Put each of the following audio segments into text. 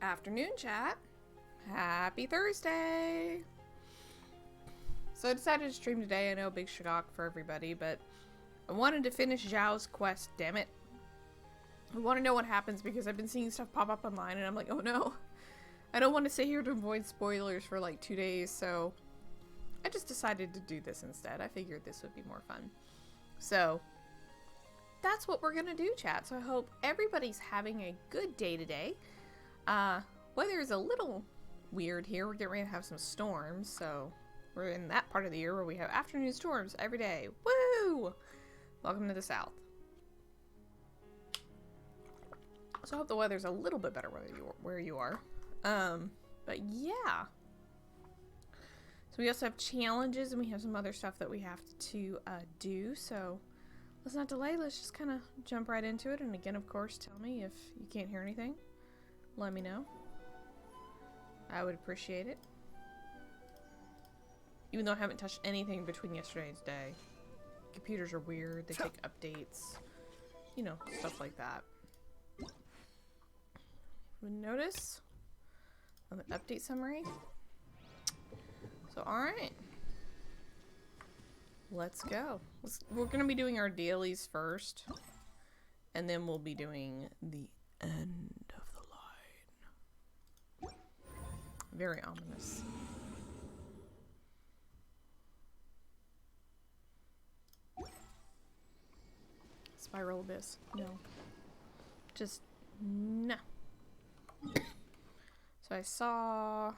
Afternoon, chat. Happy Thursday. So I decided to stream today. I know, big shock for everybody, but I wanted to finish Xiao's quest, damn it. I want to know what happens because I've been seeing stuff pop up online and I'm like, oh no. I don't want to sit here to avoid spoilers for like 2 days, so I just decided to do this instead. I figured this would be more fun. So that's what we're gonna do, chat. So I hope everybody's having a good day today. Weather is a little weird here. We're getting ready to have some storms, so we're in that part of the year where we have afternoon storms every day. Woo! Welcome to the South. So I hope the weather's a little bit better where you are. But yeah. So we also have challenges and we have some other stuff that we have to do. So let's not delay. Let's just kind of jump right into it. And again, of course, tell me if you can't hear anything. Let me know. I would appreciate it. Even though I haven't touched anything between yesterday and today. Computers are weird. They take updates. You know, stuff like that. Would notice on the update summary. So, alright. Let's go. We're going to be doing our dailies first. And then we'll be doing the end of the line. Very ominous. Spiral Abyss. No. Just no. So I saw... I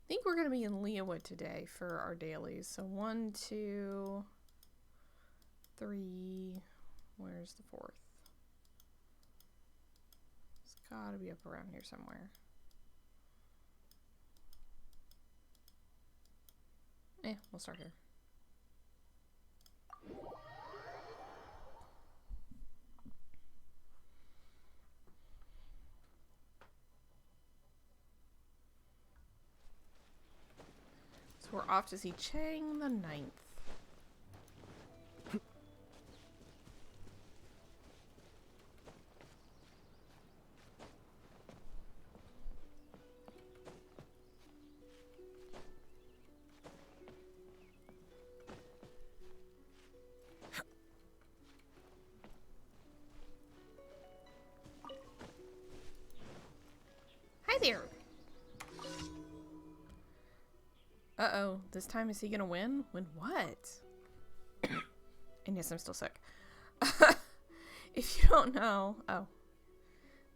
think we're going to be in Linsmward today for our dailies. So 1, 2, 3... Where's the 4th? It's gotta be up around here somewhere. We'll start here. So we're off to see Chang the 9th. Hi there! Uh-oh, this time is he gonna win? Win what? And yes, I'm still sick. If you don't know... Oh.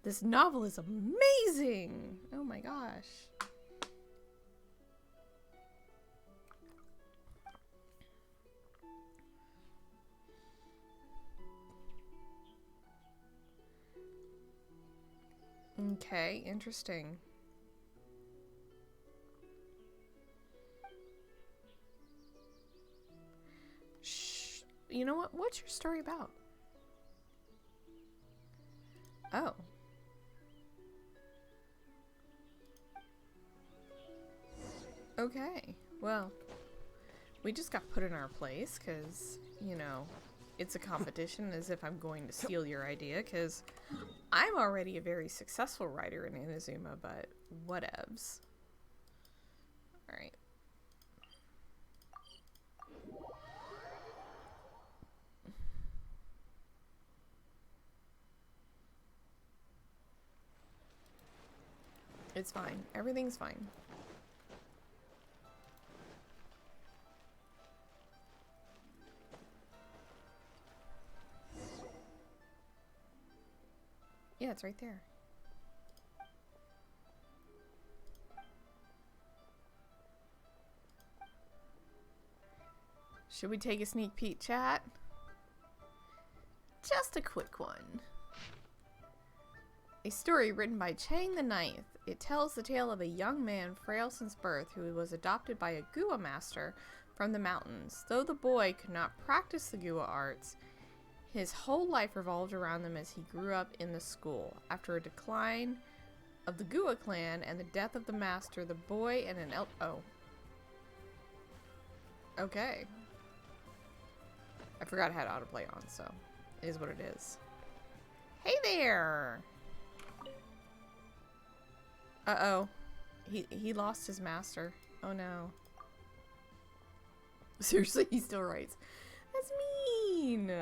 This novel is amazing! Oh my gosh. Okay, interesting. Shh. You know what? What's your story about? Oh. Okay. Well, we just got put in our place because, you know, it's a competition as if I'm going to steal your idea because I'm already a very successful writer in Inazuma, but whatevs. Alright. It's fine. Everything's fine. Yeah, it's right there. Should we take a sneak peek, chat? Just a quick one. A story written by Chang the 9th. It tells the tale of a young man, frail since birth, who was adopted by a Gua master from the mountains. Though the boy could not practice the Gua arts, his whole life revolved around them as he grew up in the school. After a decline of the Gua clan and the death of the master, the boy and an Oh. Okay. I forgot I had autoplay on, so it is what it is. Hey there! Uh-oh. He lost his master. Oh no. Seriously, he still writes. That's mean.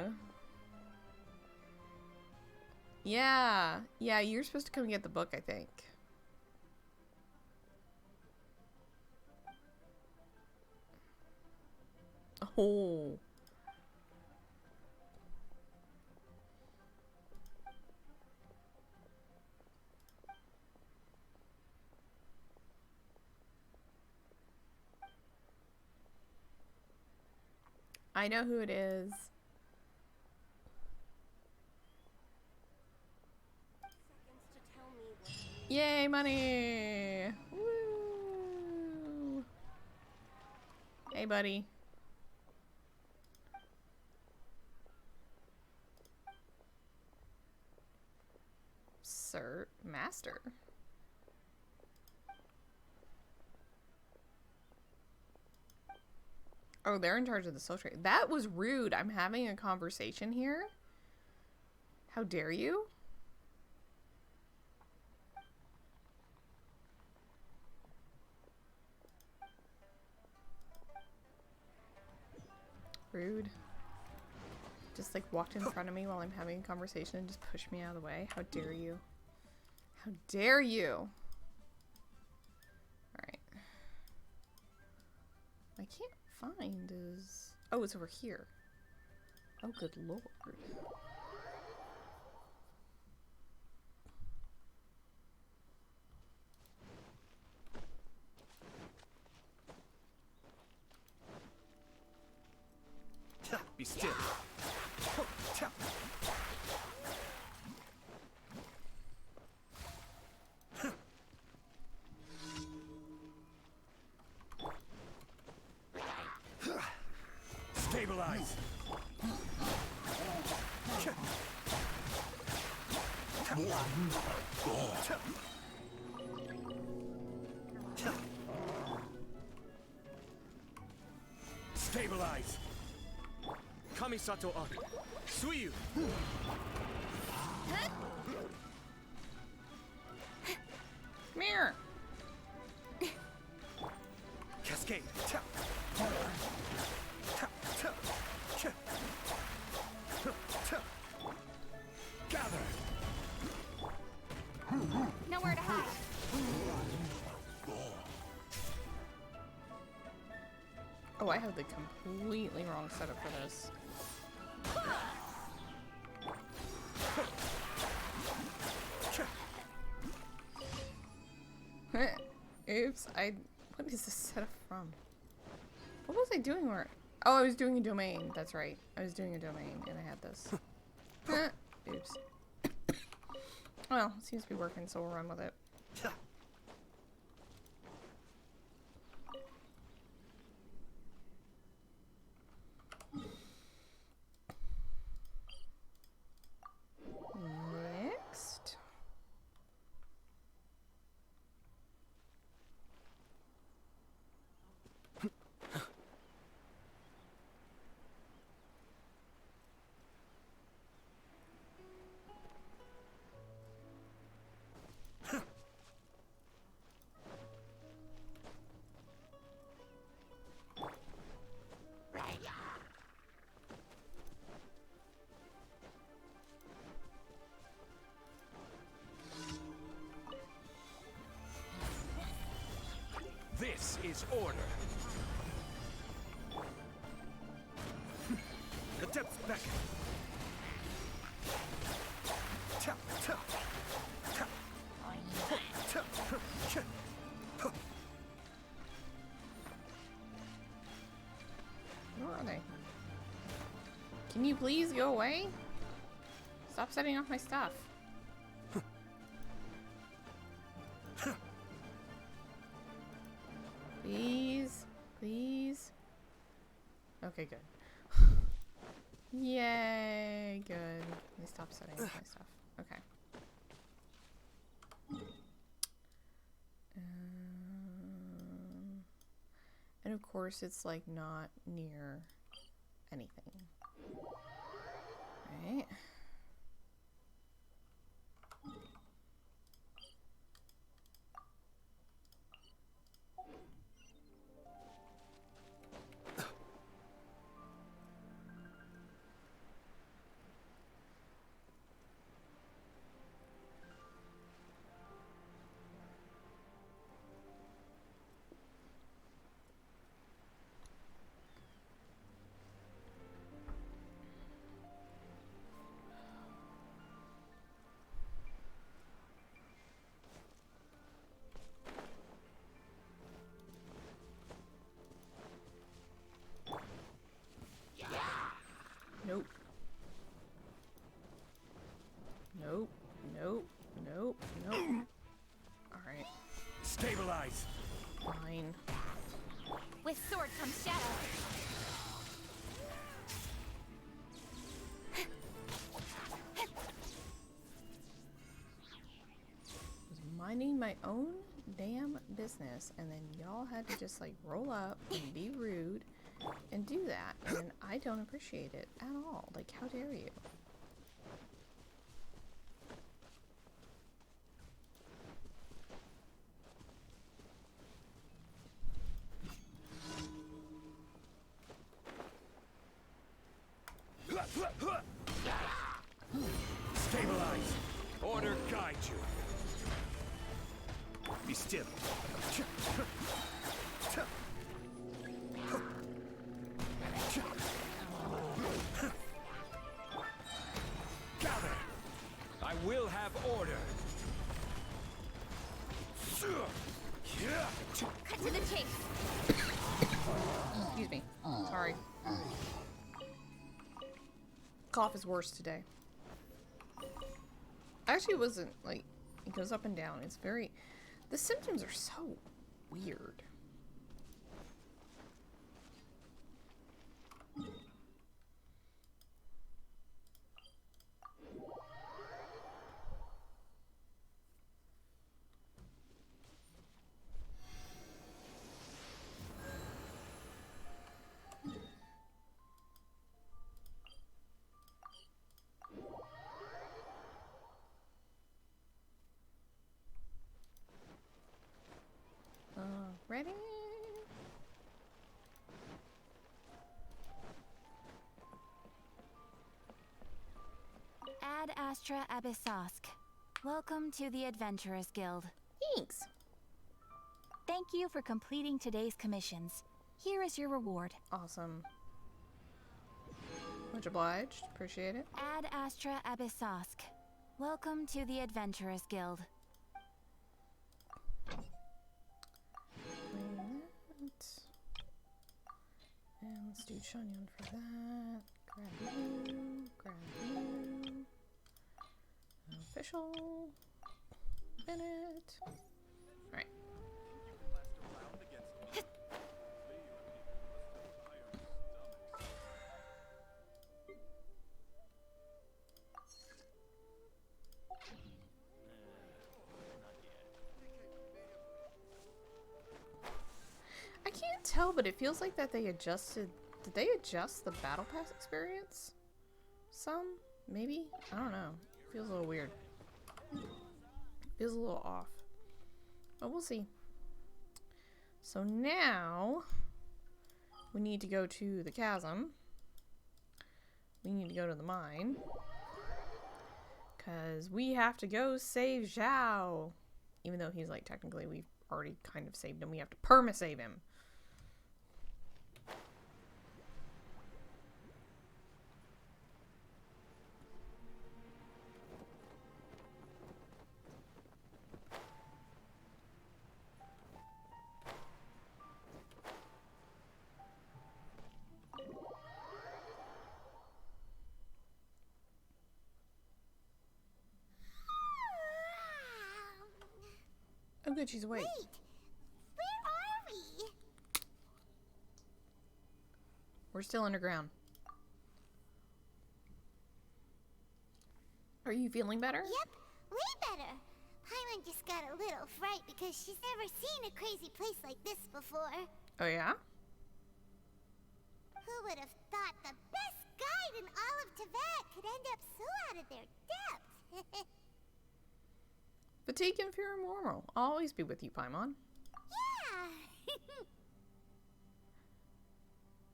Yeah. Yeah, you're supposed to come get the book, I think. Oh. I know who it is. Yay, money! Woo! Hey, buddy. Sir, master. Oh, they're in charge of the soul trade. That was rude. I'm having a conversation here. How dare you? Rude. Just like walked in front of me while I'm having a conversation and just pushed me out of the way. How dare you? How dare you? Alright. I can't find his... Oh, it's over here. Oh, good lord. Be still. Stabilize. Stabilize. Kamisato up. Suiyu. Come here. Cascade. Gather. Nowhere to hide. Oh, I have the completely wrong setup for this. Oops, what is this setup from? What was I doing where? Oh, I was doing a domain. That's right. I was doing a domain and I had this. Oops. Well, it seems to be working, so we'll run with it. Next. This is order. The depths beckon. Where are they? Can you please go away? Stop setting off my stuff. Please. Please. Okay, good. Yay, good. Let me stop setting off my stuff. Okay. And of course, it's like not near anything. Right? Nope, nope. Alright, Stabilize. fine. With sword comes shadow. Was minding my own damn business, and then y'all had to just like roll up and be rude and do that, and I don't appreciate it at all. Like, how dare you? Stabilize. Order guide you. Be still. Gather. I will have order. Cut to the chase. Excuse me. Sorry. Cough is worse today. Actually, it wasn't like it goes up and down. It's very. The symptoms are so weird. Ready? Ad Astra Abyssosk. Welcome to the Adventurers Guild. Thanks. Thank you for completing today's commissions. Here is your reward. Awesome. Much obliged. Appreciate it. Ad Astra Abyssosk. Welcome to the Adventurers Guild. And let's do Shanyan for that. Grab you. Grab you. Official. Bennett. Alright. I can't tell, but it feels like that they adjusted. Did they adjust the battle pass experience? Some? Maybe? I don't know. Feels a little weird. Feels a little off. But we'll see. So now we need to go to the chasm. We need to go to the mine. Because we have to go save Xiao. Even though he's like technically we've already kind of saved him. We have to perma-save him. Oh good, she's awake. Wait, where are we? We're still underground. Are you feeling better? Yep, way better. Paimon just got a little fright because she's never seen a crazy place like this before. Oh yeah? Who would have thought the best guide in all of Tibet could end up so out of their depth? Fatigue and fear are normal. I'll always be with you, Paimon. Yeah.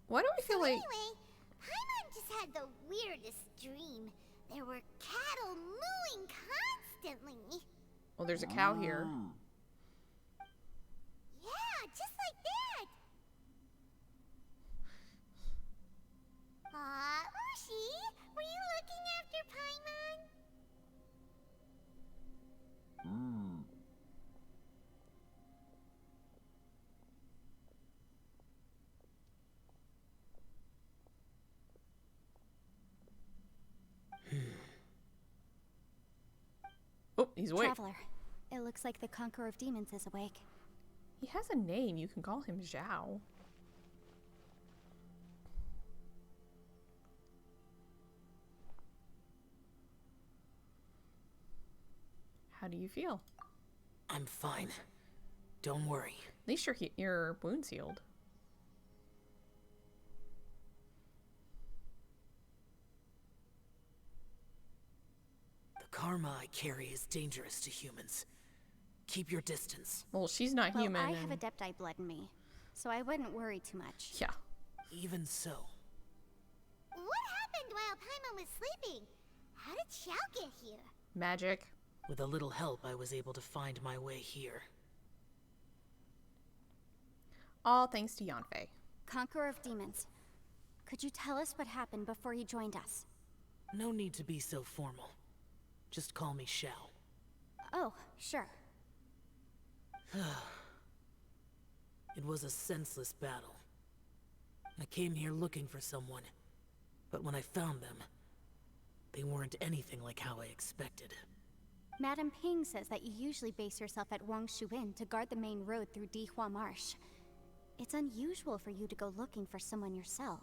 Why do I feel like... Anyway, Paimon just had the weirdest dream. There were cattle mooing constantly. Well, there's a cow here. Yeah, just like that. Ushi, were you looking after Paimon? Oh. he's awake. Traveler, it looks like the Conqueror of Demons is awake. He has a name. You can call him Xiao. How do you feel? I'm fine. Don't worry. At least your wound's healed. The karma I carry is dangerous to humans. Keep your distance. Well, she's not Well, human. I have Adepti blood in me, so I wouldn't worry too much. Yeah. Even so, What happened while Paimon was sleeping? How did Xiao get here? Magic. with a little help, I was able to find my way here. All thanks to Yanfei. Conqueror of Demons, could you tell us what happened before you joined us? No need to be so formal. Just call me Xiao. Oh, sure. It was a senseless battle. I came here looking for someone, but when I found them, they weren't anything like how I expected. Madame Ping says that you usually base yourself at Wangshu Inn to guard the main road through Dihua Marsh. It's unusual for you to go looking for someone yourself.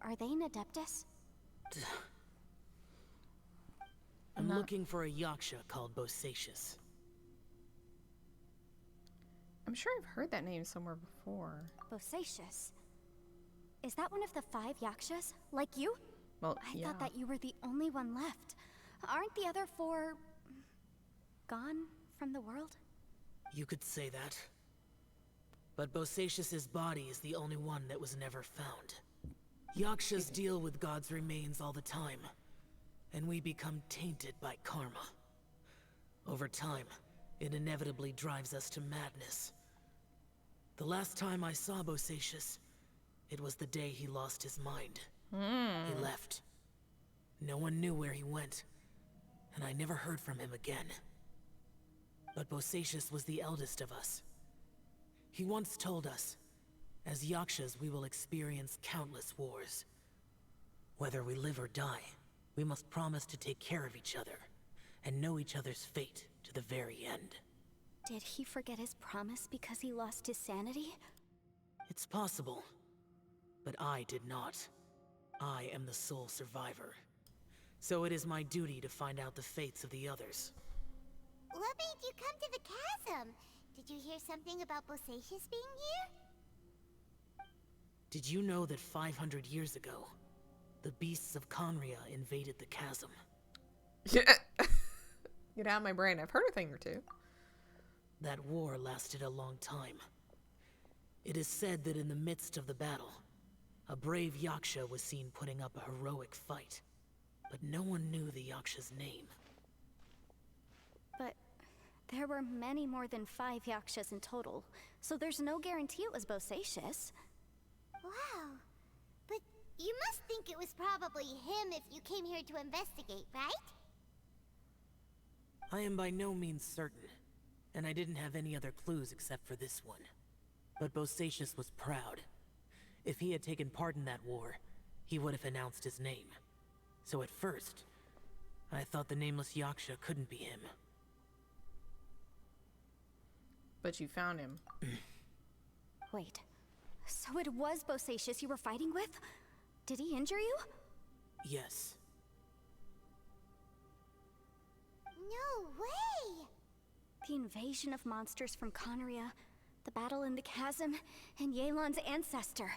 Are they an Adeptus? I'm Not- looking for a yaksha called Bosacius. I'm sure I've heard that name somewhere before. Bosacius. Is that one of the 5 yakshas? Like you? Well, I yeah. thought that you were the only one left. Aren't the other 4... gone from the world? You could say that. But Bosacius's body is the only one that was never found. Yakshas deal with God's remains all the time, and we become tainted by karma. Over time, it inevitably drives us to madness. The last time I saw Bosacius, it was the day he lost his mind. He left. No one knew where he went, and I never heard from him again. But Bosacius was the eldest of us. He once told us, as Yakshas we will experience countless wars. Whether we live or die, we must promise to take care of each other, and know each other's fate to the very end. Did he forget his promise because he lost his sanity? It's possible, but I did not. I am the sole survivor. So it is my duty to find out the fates of the others. What made you come to the chasm? Did you hear something about Bosacius being here? Did you know that 500 years ago, the beasts of Conria invaded the chasm? Get out of my brain. I've heard a thing or two. That war lasted a long time. It is said that in the midst of the battle, a brave Yaksha was seen putting up a heroic fight. But no one knew the Yaksha's name. But there were many more than 5 yakshas in total, so there's no guarantee it was Bosacius. Wow. But you must think it was probably him if you came here to investigate, right? I am by no means certain, and I didn't have any other clues except for this one. But Bosacius was proud. If he had taken part in that war, he would have announced his name. So at first, I thought the nameless Yaksha couldn't be him. But you found him. Wait, so it was Bosacius you were fighting with? Did he injure you? Yes. No way! The invasion of monsters from Conria, the battle in the chasm, and Yelan's ancestor.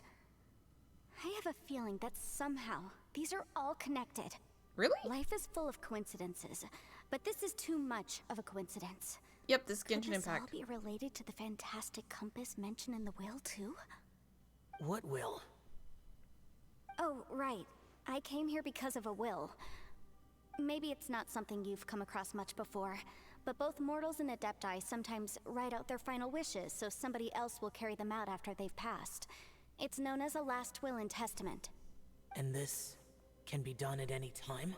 I have a feeling that somehow these are all connected. Really? Life is full of coincidences, but this is too much of a coincidence. Yep, this Could Genshin this all Impact. be related to the fantastic compass mentioned in the will too? What will? Oh, right. I came here because of a will. Maybe it's not something you've come across much before, but both mortals and Adepti sometimes write out their final wishes so somebody else will carry them out after they've passed. It's known as a last will and testament. And this can be done at any time?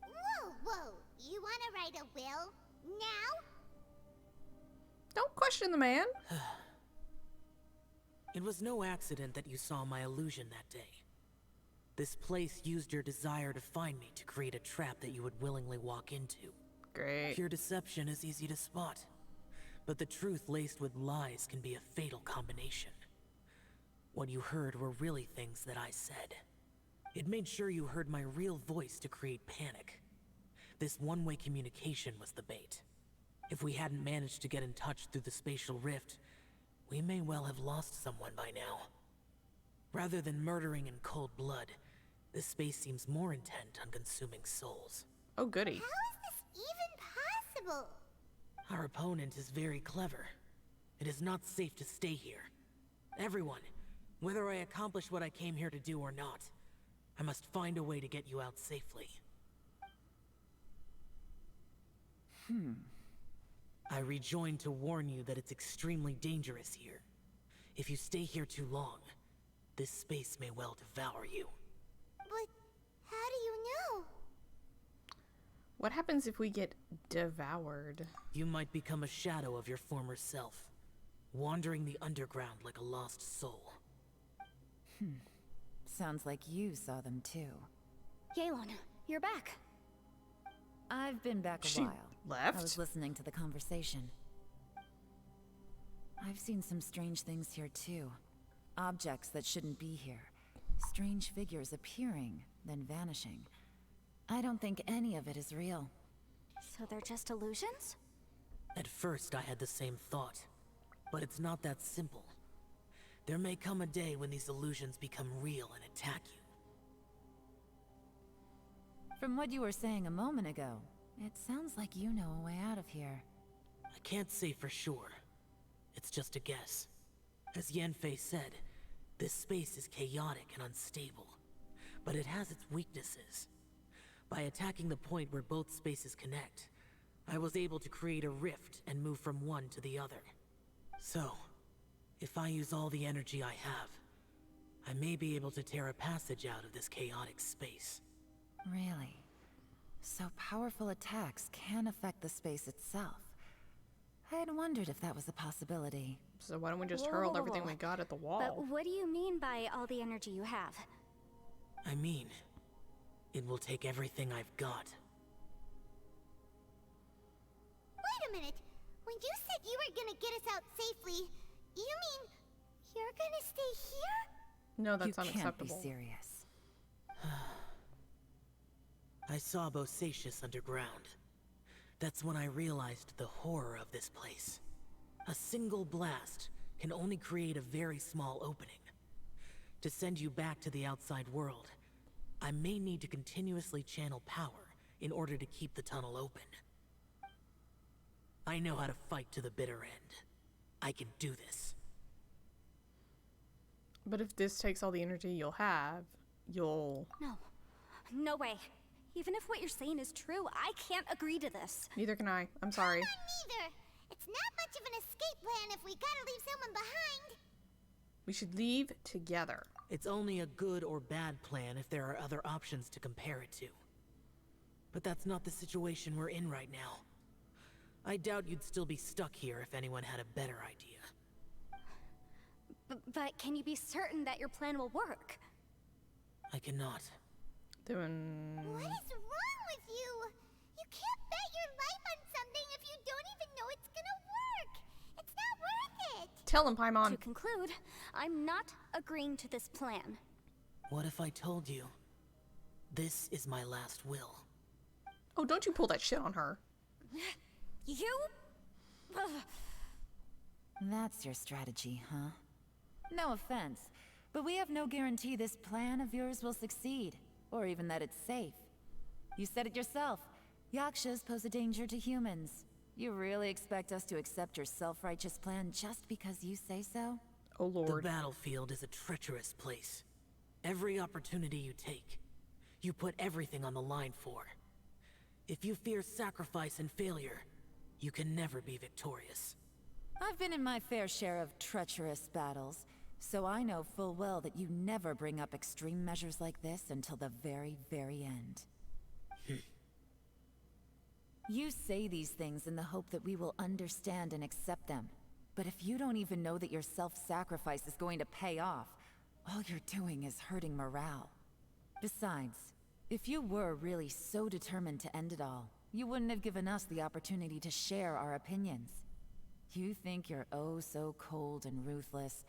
Whoa, whoa! You wanna write a will? Now? Don't question the man. It was no accident that you saw my illusion that day. This place used your desire to find me to create a trap that you would willingly walk into. Great. Pure deception is easy to spot, but the truth laced with lies can be a fatal combination. What you heard were really things that I said. It made sure you heard my real voice to create panic. This one-way communication was the bait. If we hadn't managed to get in touch through the spatial rift, we may well have lost someone by now. Rather than murdering in cold blood, this space seems more intent on consuming souls. Oh, goody. How is this even possible? Our opponent is very clever. It is not safe to stay here. Everyone, whether I accomplish what I came here to do or not, I must find a way to get you out safely. I rejoined to warn you that it's extremely dangerous here. If you stay here too long, this space may well devour you. But how do you know? What happens if we get devoured? You might become a shadow of your former self, wandering the underground like a lost soul. Sounds like you saw them too. Yelan, you're back. I've been back a She while. left? I was listening to the conversation. I've seen some strange things here too. Objects that shouldn't be here. Strange figures appearing, then vanishing. I don't think any of it is real. So they're just illusions? At first I had the same thought, but it's not that simple. There may come a day when these illusions become real and attack you. From what you were saying a moment ago, it sounds like you know a way out of here. I can't say for sure. It's just a guess. As Yanfei said, this space is chaotic and unstable, but it has its weaknesses. By attacking the point where both spaces connect, I was able to create a rift and move from one to the other. So, if I use all the energy I have, I may be able to tear a passage out of this chaotic space. Really? So powerful attacks can affect the space itself. I'd wondered if that was a possibility. So why don't we just Whoa, hurl whoa, whoa, everything whoa. we got at the wall? But what do you mean by all the energy you have? I mean, it will take everything I've got. Wait a minute. When you said you were gonna get us out safely, you mean you're gonna stay here? No, that's you can't be unacceptable. serious. I saw Bosacius underground. That's when I realized the horror of this place. A single blast can only create a very small opening. To send you back to the outside world, I may need to continuously channel power in order to keep the tunnel open. I know how to fight to the bitter end. I can do this. But if this takes all the energy you'll have, you'll... No. No way. Even if what you're saying is true, I can't agree to this. Neither can I. I'm sorry. Not neither. It's not much of an escape plan if we gotta leave someone behind. We should leave together. It's only a good or bad plan if there are other options to compare it to. But that's not the situation we're in right now. I doubt you'd still be stuck here if anyone had a better idea. But can you be certain that your plan will work? I cannot. Then... What is wrong with you? You can't bet your life on something if you don't even know it's gonna work. It's not worth it. Tell him, Paimon. To conclude, I'm not agreeing to this plan. What if I told you? This is my last will. Oh, don't you pull that shit on her. You? Ugh. That's your strategy, huh? No offense, but we have no guarantee this plan of yours will succeed, or even that it's safe. You said it yourself. Yakshas pose a danger to humans. You really expect us to accept your self-righteous plan just because you say so? Oh, The Lord. battlefield is a treacherous place. Every opportunity you take, you put everything on the line for. If you fear sacrifice and failure, you can never be victorious. I've been in my fair share of treacherous battles, so I know full well that you never bring up extreme measures like this until the very, very end. You say these things in the hope that we will understand and accept them. But if you don't even know that your self-sacrifice is going to pay off, all you're doing is hurting morale. Besides, if you were really so determined to end it all, you wouldn't have given us the opportunity to share our opinions. You think you're oh so cold and ruthless,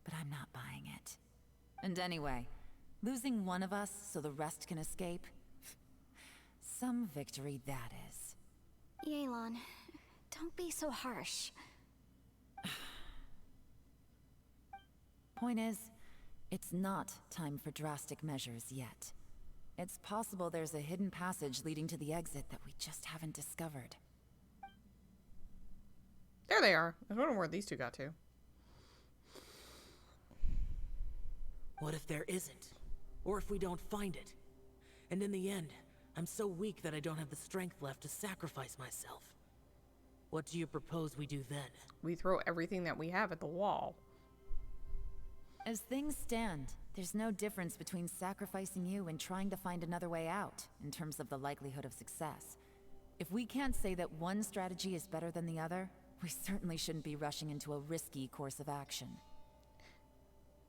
but I'm not buying it. And anyway, losing one of us so the rest can escape? Some victory that is. Yelan, don't be so harsh. Point is, it's not time for drastic measures yet. It's possible there's a hidden passage leading to the exit that we just haven't discovered. There they are. I was wondering where these two got to. What if there isn't? Or if we don't find it? And in the end, I'm so weak that I don't have the strength left to sacrifice myself. What do you propose we do then? We throw everything that we have at the wall. As things stand, there's no difference between sacrificing you and trying to find another way out, in terms of the likelihood of success. If we can't say that one strategy is better than the other, we certainly shouldn't be rushing into a risky course of action.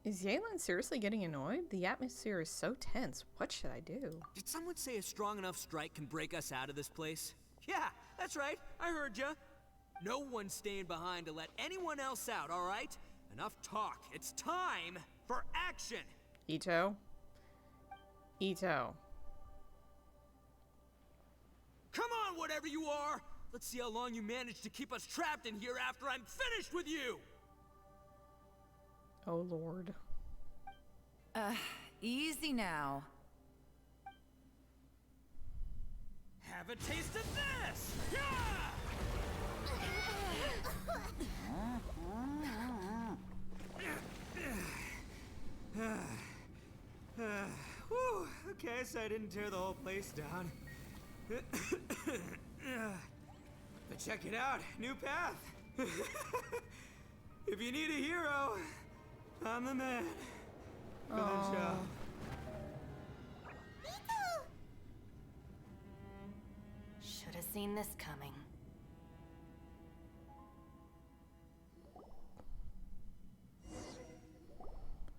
Is Yelan seriously getting annoyed? The atmosphere is so tense. What should I do? Did someone say a strong enough strike can break us out of this place? Yeah, that's right. I heard ya. No one's staying behind to let anyone else out, all right? Enough talk. It's time for action. Ito? Ito. Come on, whatever you are. Let's see how long you manage to keep us trapped in here after I'm finished with you. Oh, Lord. Easy now. Have a taste of this. Yeah! Whew, okay, so I didn't tear the whole place down. But check it out, new path. If you need a hero, I'm the man. For the show. Should have seen this coming.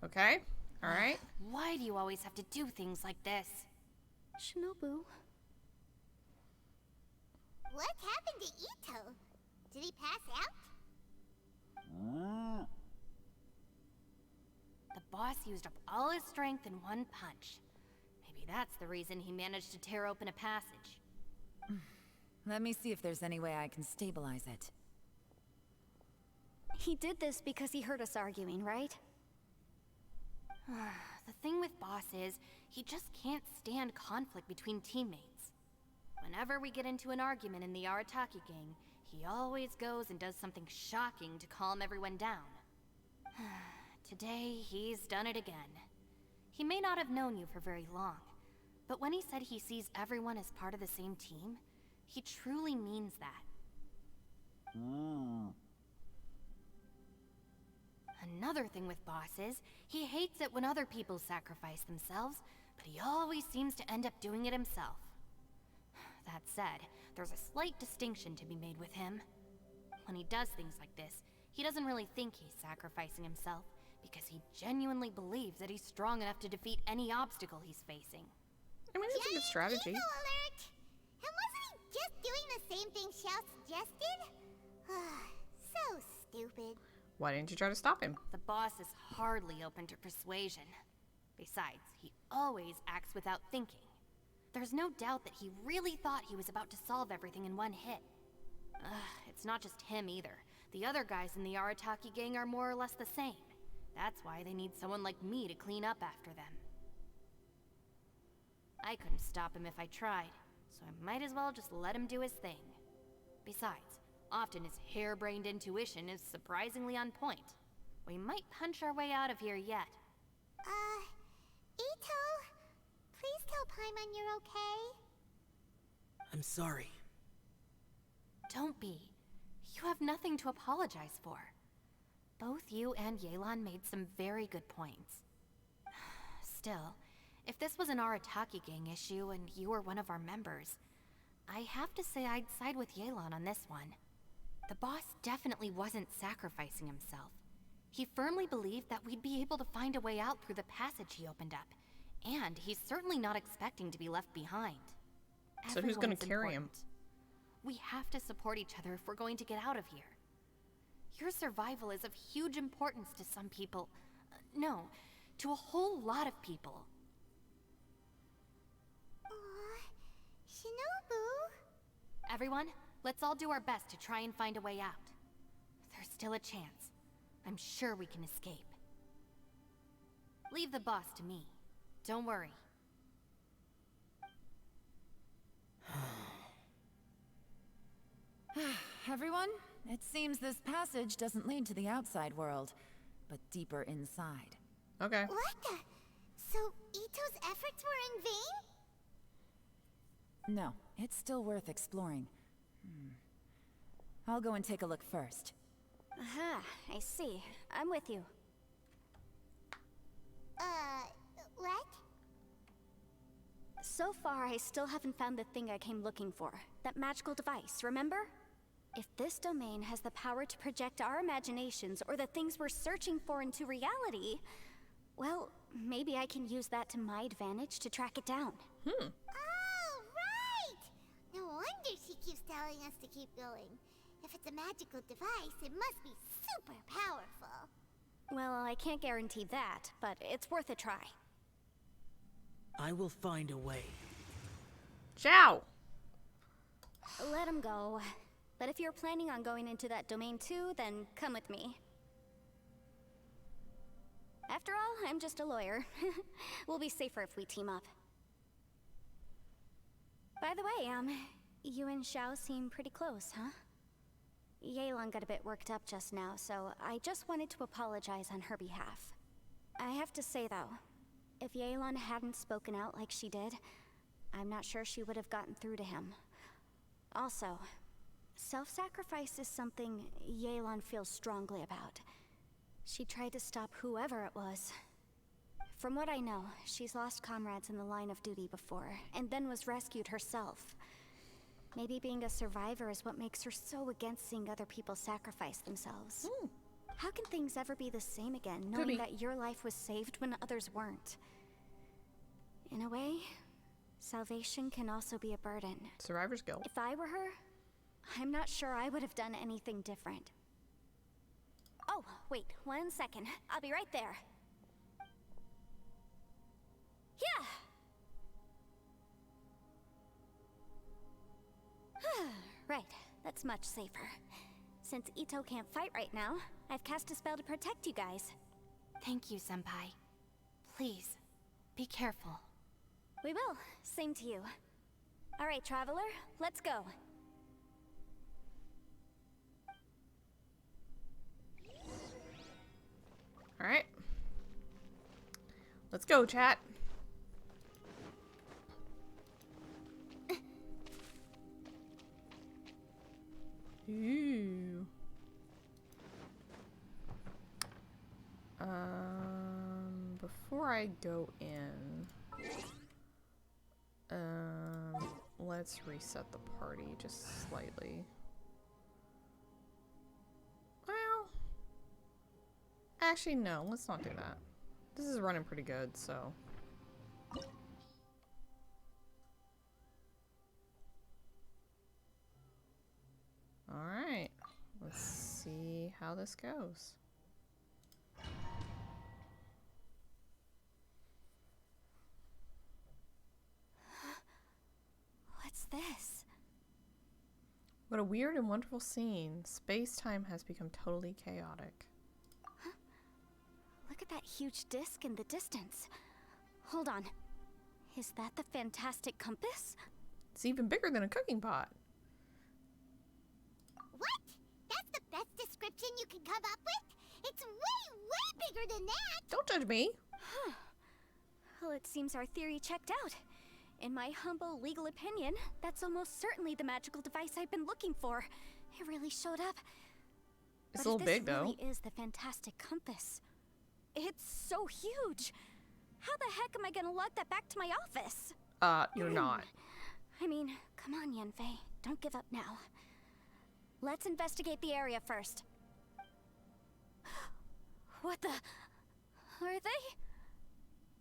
Okay. All right. Why do you always have to do things like this? Shinobu. What happened to Ito? Did he pass out? The boss used up all his strength in one punch. Maybe that's the reason he managed to tear open a passage. Let me see if there's any way I can stabilize it. He did this because he heard us arguing, right? The thing with Boss is, he just can't stand conflict between teammates. Whenever we get into an argument in the Arataki gang, he always goes and does something shocking to calm everyone down. Today, he's done it again. He may not have known you for very long, but when he said he sees everyone as part of the same team, he truly means that. Another thing with Boss is, he hates it when other people sacrifice themselves, but he always seems to end up doing it himself. That said, there's a slight distinction to be made with him. When he does things like this, he doesn't really think he's sacrificing himself, because he genuinely believes that he's strong enough to defeat any obstacle he's facing. I mean, it's a good strategy. Ito alert! And wasn't he just doing the same thing Xiao suggested? So stupid. Why didn't you try to stop him? The boss is hardly open to persuasion. Besides, he always acts without thinking. There's no doubt that he really thought he was about to solve everything in one hit. It's not just him either. The other guys in the Arataki gang are more or less the same. That's why they need someone like me to clean up after them. I couldn't stop him if I tried, so I might as well just let him do his thing. Besides, often his harebrained intuition is surprisingly on point. We might punch our way out of here yet. Ito, please tell Paimon you're okay. I'm sorry. Don't be. You have nothing to apologize for. Both you and Yelan made some very good points. Still, if this was an Arataki gang issue and you were one of our members, I have to say I'd side with Yelan on this one. The boss definitely wasn't sacrificing himself. He firmly believed that we'd be able to find a way out through the passage he opened up, And he's certainly not expecting to be left behind. So who's gonna Everyone's carry him? important. We have to support each other if we're going to get out of here. Your survival is of huge importance to some people. No, to a whole lot of people. Shinobu? Everyone, let's all do our best to try and find a way out. There's still a chance. I'm sure we can escape. Leave the boss to me. Don't worry. Everyone, it seems this passage doesn't lead to the outside world, but deeper inside. Okay. What the? So Ito's efforts were in vain? No, it's still worth exploring. I'll go and take a look first. Aha, I see. I'm with you. What? So far, I still haven't found the thing I came looking for. That magical device, remember? If this domain has the power to project our imaginations or the things we're searching for into reality, well, maybe I can use that to my advantage to track it down. Oh, right! No wonder she keeps telling us to keep going. If it's a magical device, it must be super powerful. Well, I can't guarantee that, but it's worth a try. I will find a way. Xiao! Let him go. But if you're planning on going into that domain too, then come with me. After all, I'm just a lawyer. We'll be safer if we team up. By the way, you and Xiao seem pretty close, huh? Yelan got a bit worked up just now, so I just wanted to apologize on her behalf. I have to say though, if Yelan hadn't spoken out like she did, I'm not sure she would have gotten through to him. Also, self-sacrifice is something Yelan feels strongly about. She tried to stop whoever it was. From what I know, she's lost comrades in the line of duty before, and then was rescued herself. Maybe being a survivor is what makes her so against seeing other people sacrifice themselves. How can things ever be the same again, knowing that your life was saved when others weren't? In a way, salvation can also be a burden. Survivor's Guild. If I were her, I'm not sure I would have done anything different. Oh, wait, 1 second. I'll be right there. Yeah! Right, that's much safer. Since Ito can't fight right now, I've cast a spell to protect you guys. Thank you, Senpai. Please, be careful. We will. Same to you. Alright, Traveler, let's go. Alright. Let's go, chat. Ooh. Before I go in, let's reset the party just slightly. Well, actually, no, let's not do that. This is running pretty good, so. Alright, let's see how this goes. What's this? What a weird and wonderful scene. Space-time has become totally chaotic. Look at that huge disc in the distance. Hold on. Is that the fantastic compass? It's even bigger than a cooking pot. What? That's the best description you can come up with? It's way, way bigger than that! Don't judge me. Well, it seems our theory checked out. In my humble legal opinion, that's almost certainly the magical device I've been looking for. It really showed up. It's But a little big, if though. this really is the fantastic compass, it's so huge. How the heck am I gonna lug that back to my office? You're not. I mean, come on, Yanfei. Don't give up now. Let's investigate the area first. What the? Are they?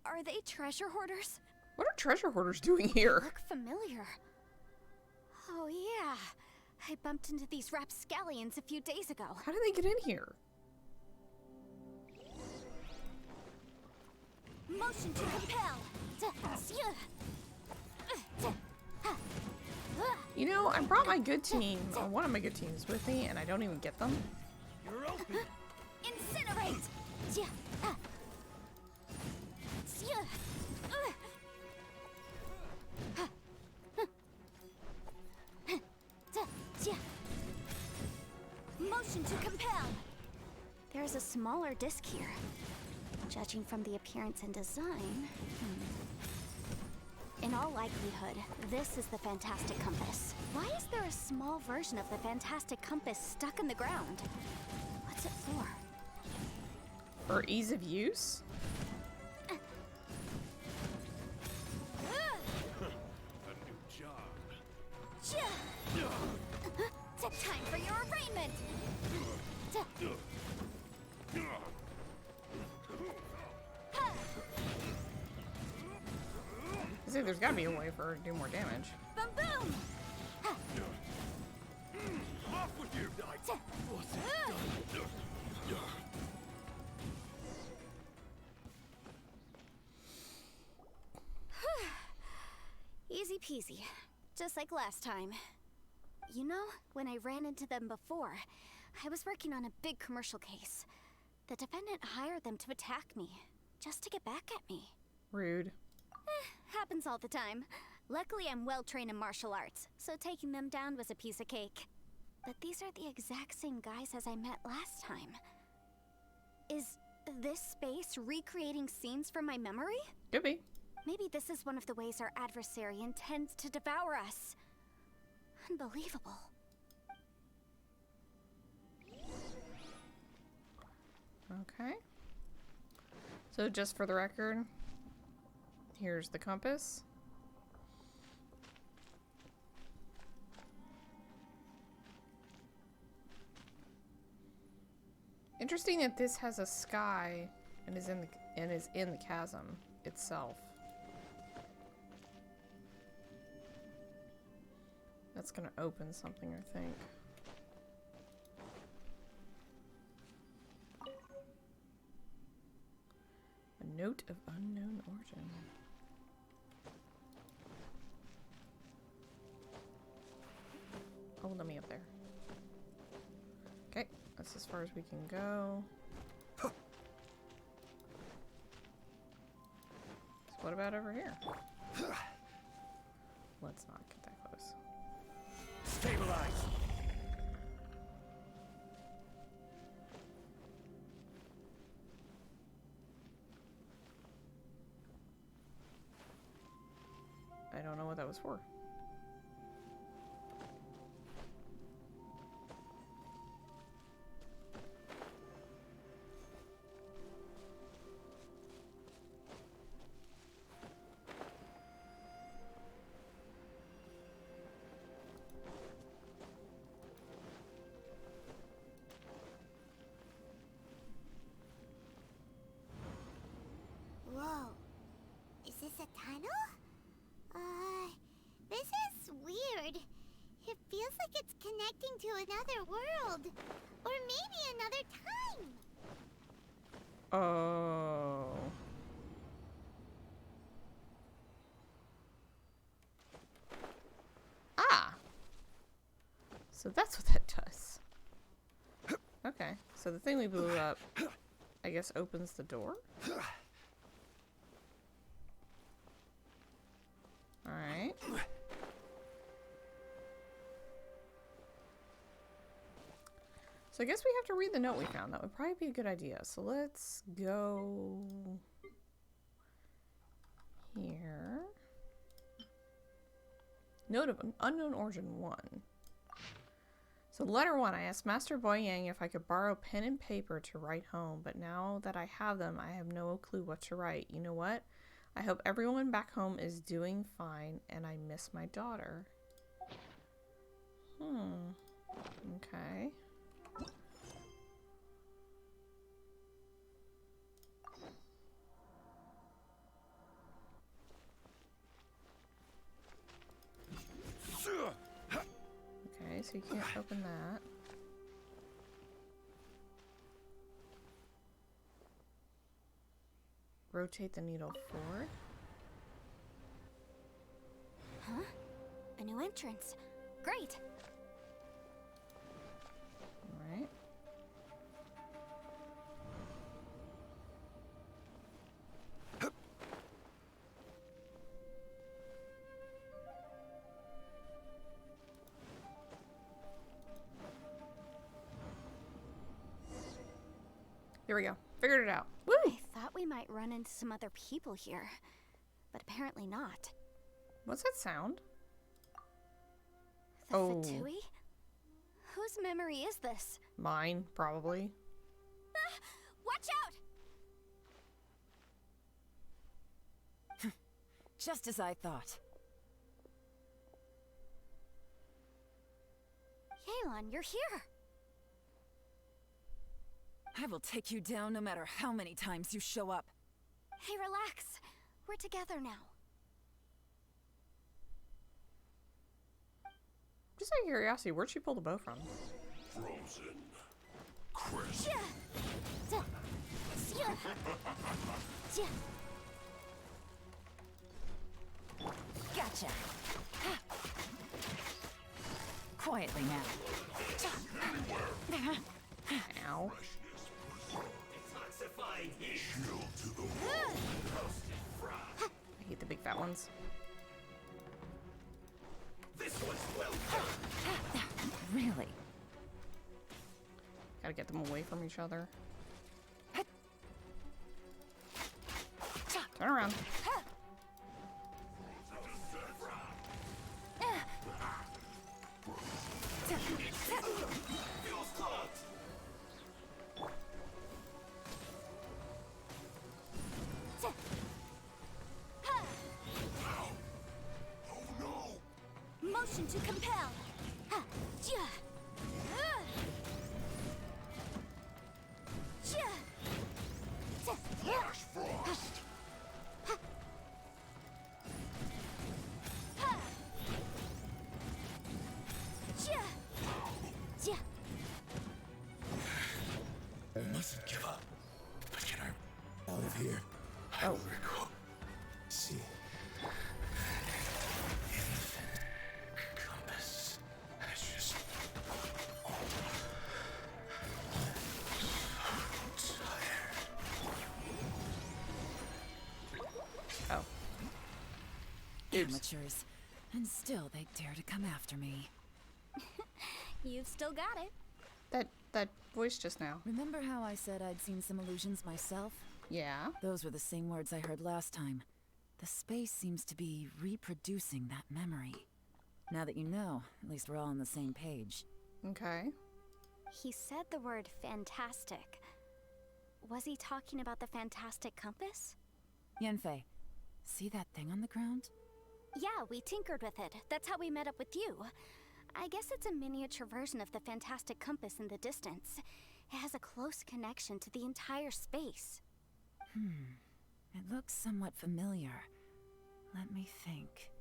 Are they treasure hoarders? What are treasure hoarders doing here? Look familiar. Oh yeah, I bumped into these rapscallions a few days ago. How did they get in here? Motion to compel. You know, I brought my good team, or one of my good teams with me, and I don't even get them. You're open. Incinerate. Motion to compel. There's a smaller disc here. Judging from the appearance and design... In all likelihood, this is the Fantastic Compass. Why is there a small version of the Fantastic Compass stuck in the ground? What's it for? For ease of use? A new job. Time for your arraignment! I say there's gotta be a way for her to do more damage. Boom boom! Off with you. Easy peasy. Just like last time. You know, when I ran into them before, I was working on a big commercial case. The defendant hired them to attack me, just to get back at me. Rude. Happens all the time. Luckily, I'm well trained in martial arts, so taking them down was a piece of cake. But these are the exact same guys as I met last time. Is this space recreating scenes from my memory? Could be. Maybe this is one of the ways our adversary intends to devour us. Unbelievable. Okay. So just for the record, here's the compass. Interesting that this has a sky and is in the chasm itself. That's gonna open something, I think. A note of unknown origin. Oh, let me up there. Okay, that's as far as we can go. So what about over here? Let's not get that close. Stabilize. I don't know what that was for. Whoa. Is this a tunnel? This is weird. It feels like it's connecting to another world. Or maybe another time. Oh. Ah. So that's what that does. Okay. So the thing we blew up, I guess, opens the door? Alright. So I guess we have to read the note we found. That would probably be a good idea. So let's go here. Note of unknown origin 1. So letter 1, I asked Master Boy Yang if I could borrow pen and paper to write home, but now that I have them, I have no clue what to write. You know what? I hope everyone back home is doing fine, and I miss my daughter. Okay. so you can't open that. Rotate the needle forward. Huh? A new entrance. Great! Alright. Here we go. Figured it out. Woo! I thought we might run into some other people here, but apparently not. What's that sound? The Oh. Fatui? Whose memory is this? Mine, probably. Ah, watch out! Just as I thought. Yelan, you're here! I will take you down no matter how many times you show up. Hey, relax. We're together now. Just out of curiosity, where'd she pull the bow from? Frozen. Crisp. Gotcha. Quietly now. Ow. Shield to the I hate the big fat ones. This one's well done. Really? Gotta get them away from each other. Turn around. Motion to compel. Ha, ja. Ja. Flash frost. Ja. Ja. I mustn't give up. But can I out of here? I Oh. will recall. See. Compass. It's just Oh. Oops. Amateurs. And still they dare to come after me. You've still got it. That voice just now. Remember how I said I'd seen some illusions myself? Yeah. Those were the same words I heard last time. The space seems to be reproducing that memory. Now that you know, at least we're all on the same page. Okay. He said the word fantastic. Was he talking about the fantastic compass? Yanfei, see that thing on the ground? Yeah, we tinkered with it. That's how we met up with you. I guess it's a miniature version of the fantastic compass in the distance. It has a close connection to the entire space. It looks somewhat familiar. Let me think.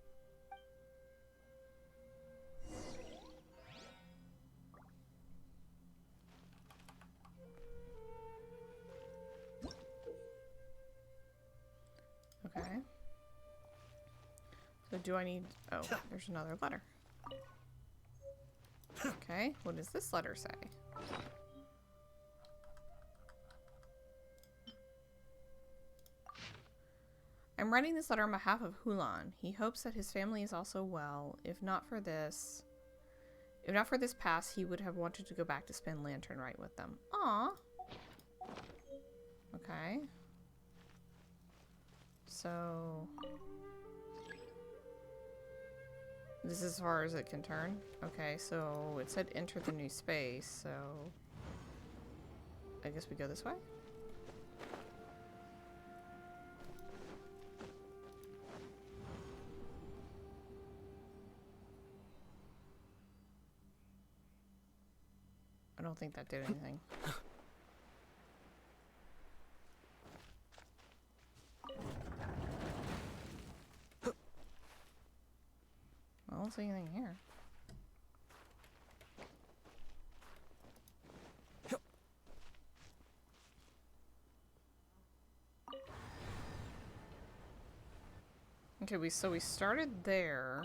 Okay. So do I need... Oh, there's another letter. Okay, what does this letter say? I'm writing this letter on behalf of Hulan. He hopes that his family is also well. If not for this pass, he would have wanted to go back to spend Lantern Rite with them. Aww. Okay. So... this is as far as it can turn? Okay, so it said enter the new space, so... I guess we go this way? I don't think that did anything. I don't see anything here. Okay, so we started there.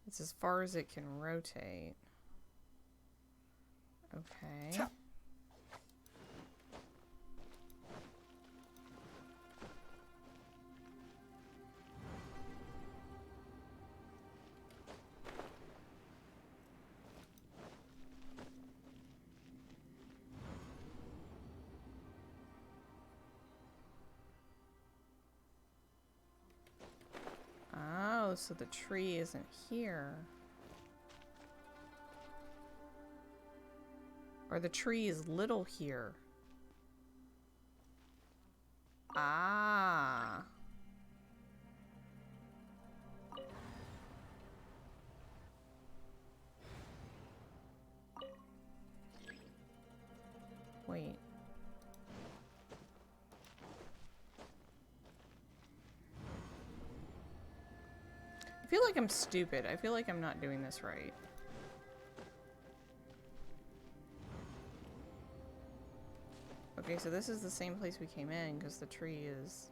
It's as far as it can rotate. Okay. Oh, so the tree isn't here. Or the tree is little here. Ah. Wait. I feel like I'm stupid. I feel like I'm not doing this right. Okay, so this is the same place we came in because the tree is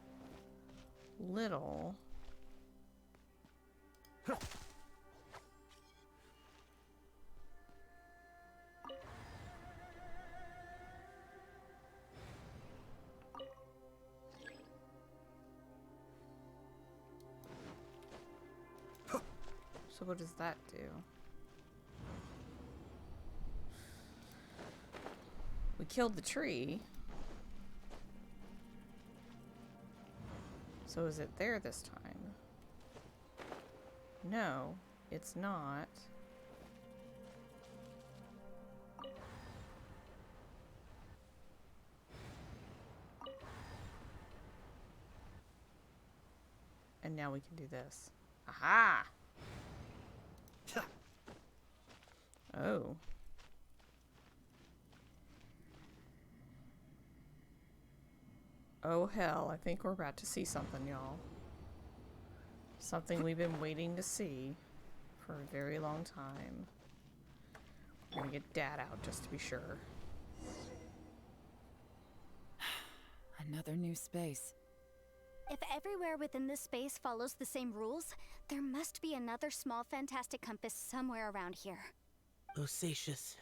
little. So what does that do? We killed the tree. So is it there this time? No, it's not. And now we can do this. Aha! Oh. Oh hell, I think we're about to see something, y'all. Something we've been waiting to see for a very long time. I'm gonna get Dad out just to be sure. Another new space. If everywhere within this space follows the same rules, there must be another small fantastic compass somewhere around here. Bosacious.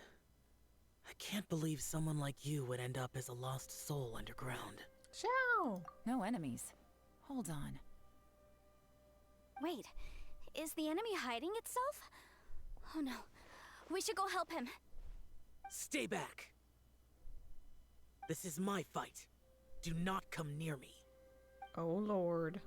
I can't believe someone like you would end up as a lost soul underground. Xiao! No enemies. Hold on. Wait, is the enemy hiding itself? Oh no, we should go help him. Stay back. This is my fight. Do not come near me. Oh lord.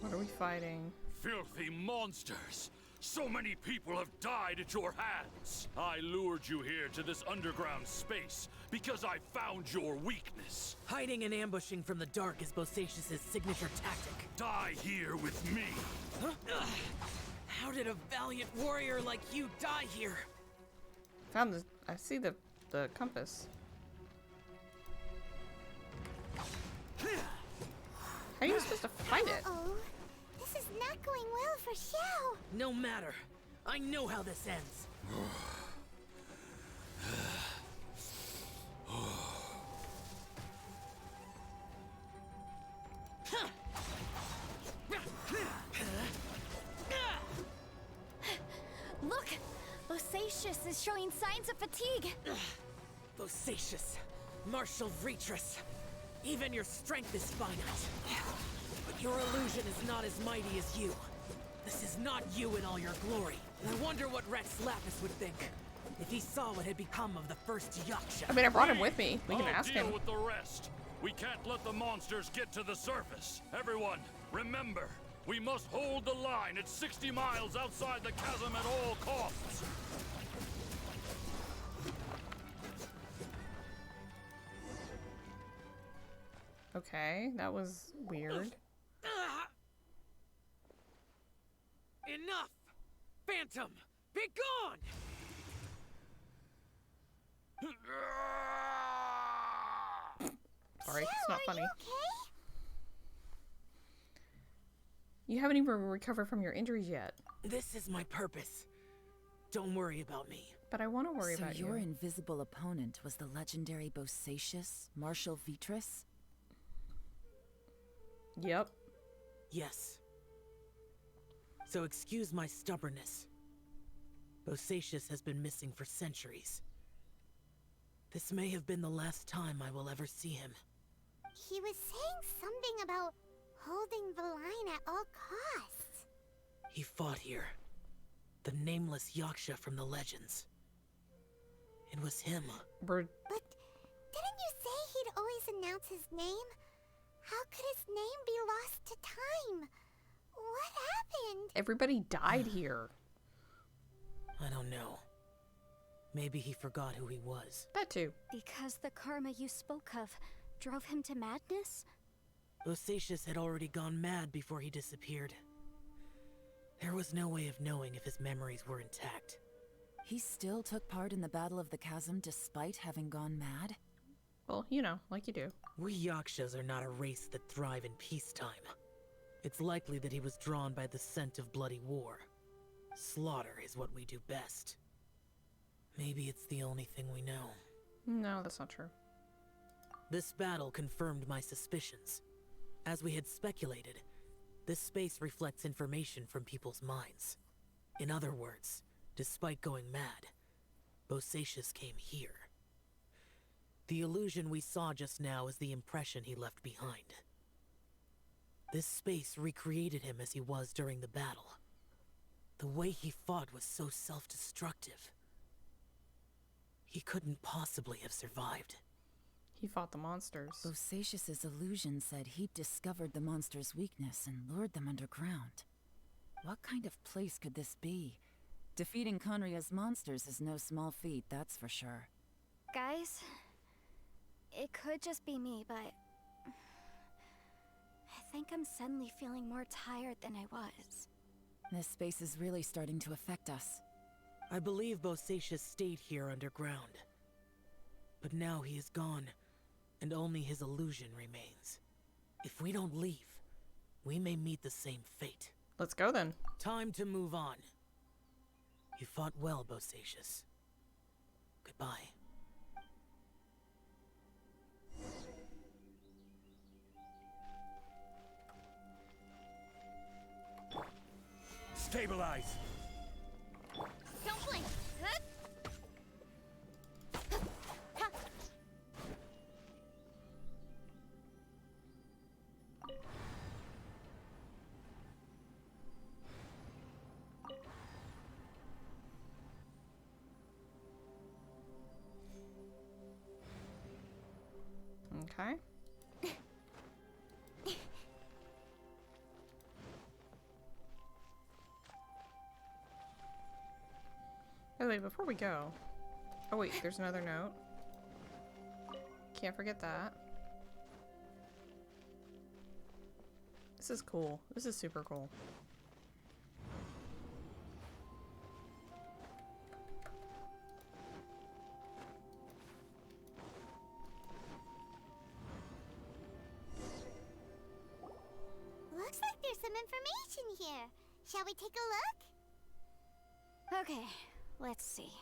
What are we fighting? Filthy monsters! So many people have died at your hands! I lured you here to this underground space because I found your weakness. Hiding and ambushing from the dark is Bosacious' signature tactic. Die here with me! How did a valiant warrior like you die here? Found the. I see the compass. How are you supposed to fight it? Oh, this is not going well for Xiao. No matter. I know how this ends. Look! Bosacious is showing signs of fatigue. Bosacious, martial Retris. Even your strength is finite. But your illusion is not as mighty as you. This is not you in all your glory. And I wonder what Rex Lapis would think if he saw what had become of the first Yaksha. I mean, I brought him with me. We can I'll ask deal him. with the rest. We can't let the monsters get to the surface. Everyone, remember, we must hold the line at 60 miles outside the chasm at all costs. Okay, that was weird. Enough! Phantom, be gone! Sorry, it's not funny. Are you okay? You haven't even recovered from your injuries yet. This is my purpose. Don't worry about me. But I want to worry So about your you. invisible opponent was the legendary Bosacious, Marshal Vitris? Yep. Yes. So excuse my stubbornness. Bosacius has been missing for centuries. This may have been the last time I will ever see him. He was saying something about holding the line at all costs. He fought here. The nameless Yaksha from the legends. It was him. We're... But didn't you say he'd always announce his name? How could his name be lost to time? What happened? Everybody died here. I don't know. Maybe he forgot who he was. That too. Because the karma you spoke of drove him to madness? Bosacius had already gone mad before he disappeared. There was no way of knowing if his memories were intact. He still took part in the Battle of the Chasm despite having gone mad? Well, you know, like you do. We Yakshas are not a race that thrive in peacetime. It's likely that he was drawn by the scent of bloody war. Slaughter is what we do best. Maybe it's the only thing we know. No, that's not true. This battle confirmed my suspicions. As we had speculated, this space reflects information from people's minds. In other words, despite going mad, Bosacius came here. The illusion we saw just now is the impression he left behind. This space recreated him as he was during the battle. The way he fought was so self-destructive. He couldn't possibly have survived. He fought the monsters. Bosacius's illusion said he'd discovered the monster's weakness and lured them underground. What kind of place could this be? Defeating Conria's monsters is no small feat, that's for sure. Guys, it could just be me, but I think I'm suddenly feeling more tired than I was. This space is really starting to affect us. I believe Bosacius stayed here underground. But now he is gone, and only his illusion remains. If we don't leave, we may meet the same fate. Let's go then. Time to move on. You fought well, Bosacius. Goodbye. Stabilize! Don't blink! Okay. By the way, before we go... Oh wait, there's another note. Can't forget that. This is cool. This is super cool. Looks like there's some information here. Shall we take a look? Okay, let's see.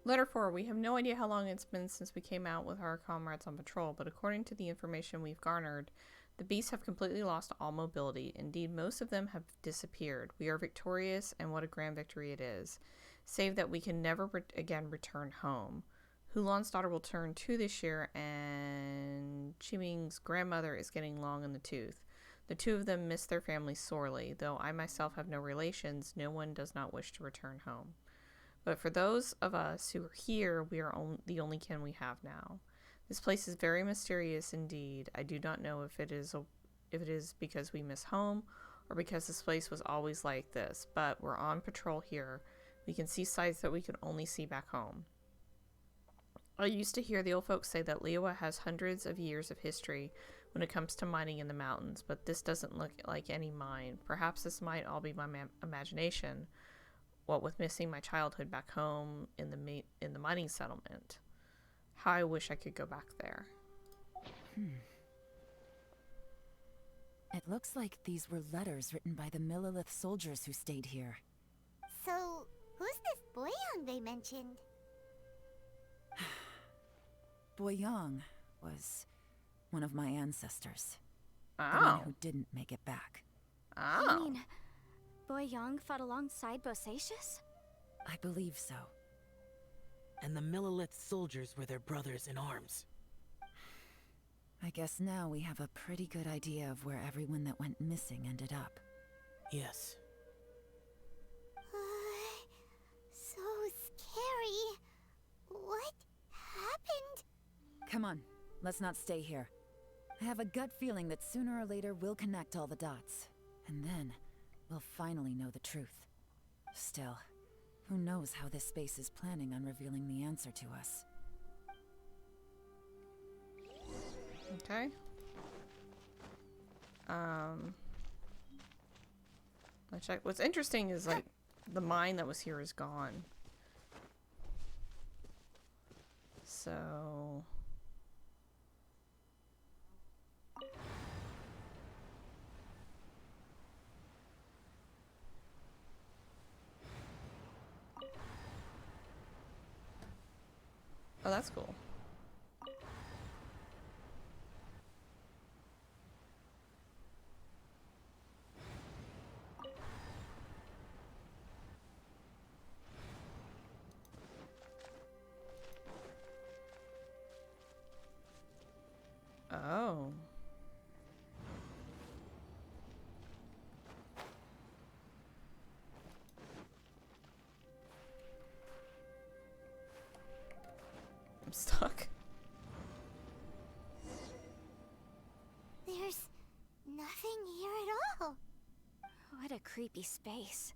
Letter 4. We have no idea how long it's been since we came out with our comrades on patrol, but according to the information we've garnered, the beasts have completely lost all mobility. Indeed, most of them have disappeared. We are victorious, and what a grand victory it is. Save that we can never again return home. Hulan's daughter will turn 2 this year, and Qiming's grandmother is getting long in the tooth. The two of them miss their family sorely. Though I myself have no relations, no one does not wish to return home. But for those of us who are here, we are the only kin we have now. This place is very mysterious indeed. I do not know if it is because we miss home or because this place was always like this, but we're on patrol here. We can see sights that we can only see back home. I used to hear the old folks say that Liyue has hundreds of years of history when it comes to mining in the mountains, but this doesn't look like any mine. Perhaps this might all be my imagination, what with missing my childhood back home in the mining settlement. How I wish I could go back there. It looks like these were letters written by the Millelith soldiers who stayed here. So, who's this Boyang they mentioned? Boyang was one of my ancestors. The Oh. one who didn't make it back. Oh. I mean, Boy Yang fought alongside Bosacius? I believe so. And the Millilith soldiers were their brothers in arms. I guess now we have a pretty good idea of where everyone that went missing ended up. Yes. So scary. What happened? Come on, let's not stay here. I have a gut feeling that sooner or later we'll connect all the dots. And then, we'll finally know the truth. Still, who knows how this space is planning on revealing the answer to us. Okay. Let's check. What's interesting is like the mine that was here is gone. So oh, that's cool. Oh. I'm stuck. There's nothing here at all. What a creepy space.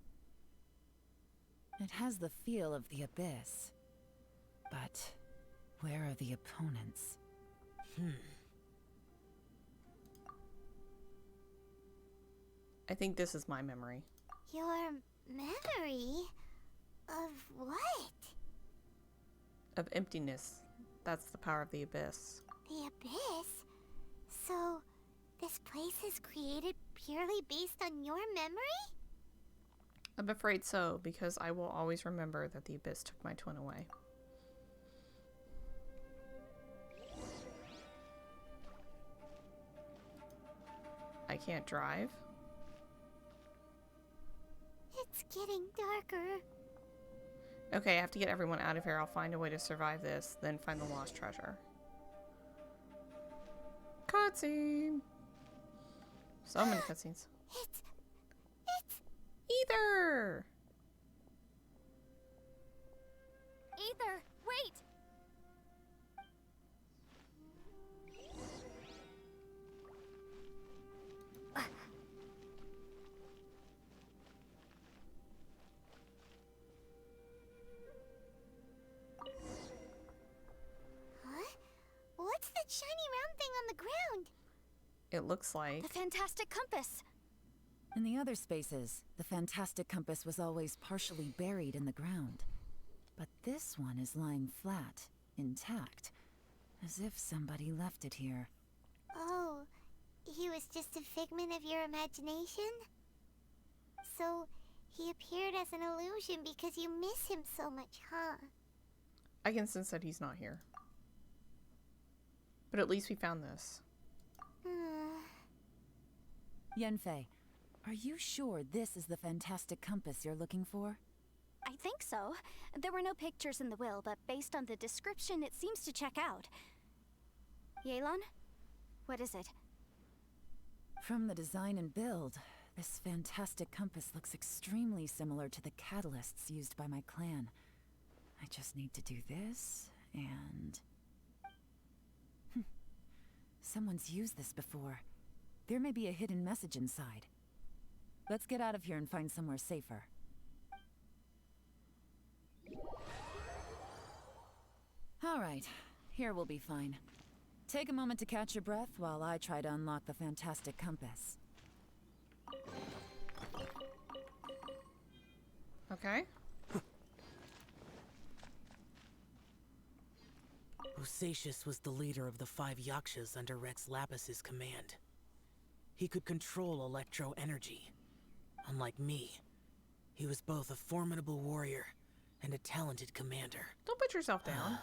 It has the feel of the abyss. But where are the opponents? I think this is my memory. Your memory of what? Of emptiness. That's the power of the abyss. The abyss? So, this place is created purely based on your memory? I'm afraid so, because I will always remember that the abyss took my twin away. I can't drive. It's getting darker. Okay, I have to get everyone out of here. I'll find a way to survive this, then find the lost treasure. Cutscene! So many cutscenes. It's Either! Ether, wait! Huh? What's that shiny round thing on the ground? It looks like... The fantastic compass! In the other spaces, the fantastic compass was always partially buried in the ground. But this one is lying flat, intact, as if somebody left it here. Oh, he was just a figment of your imagination? So, he appeared as an illusion because you miss him so much, huh? I can sense that he's not here. But at least we found this. Yanfei, are you sure this is the fantastic compass you're looking for? I think so. There were no pictures in the will, but based on the description, it seems to check out. Yelan? What is it? From the design and build, this fantastic compass looks extremely similar to the catalysts used by my clan. I just need to do this, and... Someone's used this before. There may be a hidden message inside. Let's get out of here and find somewhere safer. All right, here we'll be fine. Take a moment to catch your breath while I try to unlock the fantastic compass. Okay. Bosacius was the leader of the 5 Yakshas under Rex Lapis's command. He could control electro energy. Unlike me, he was both a formidable warrior and a talented commander. Don't put yourself down.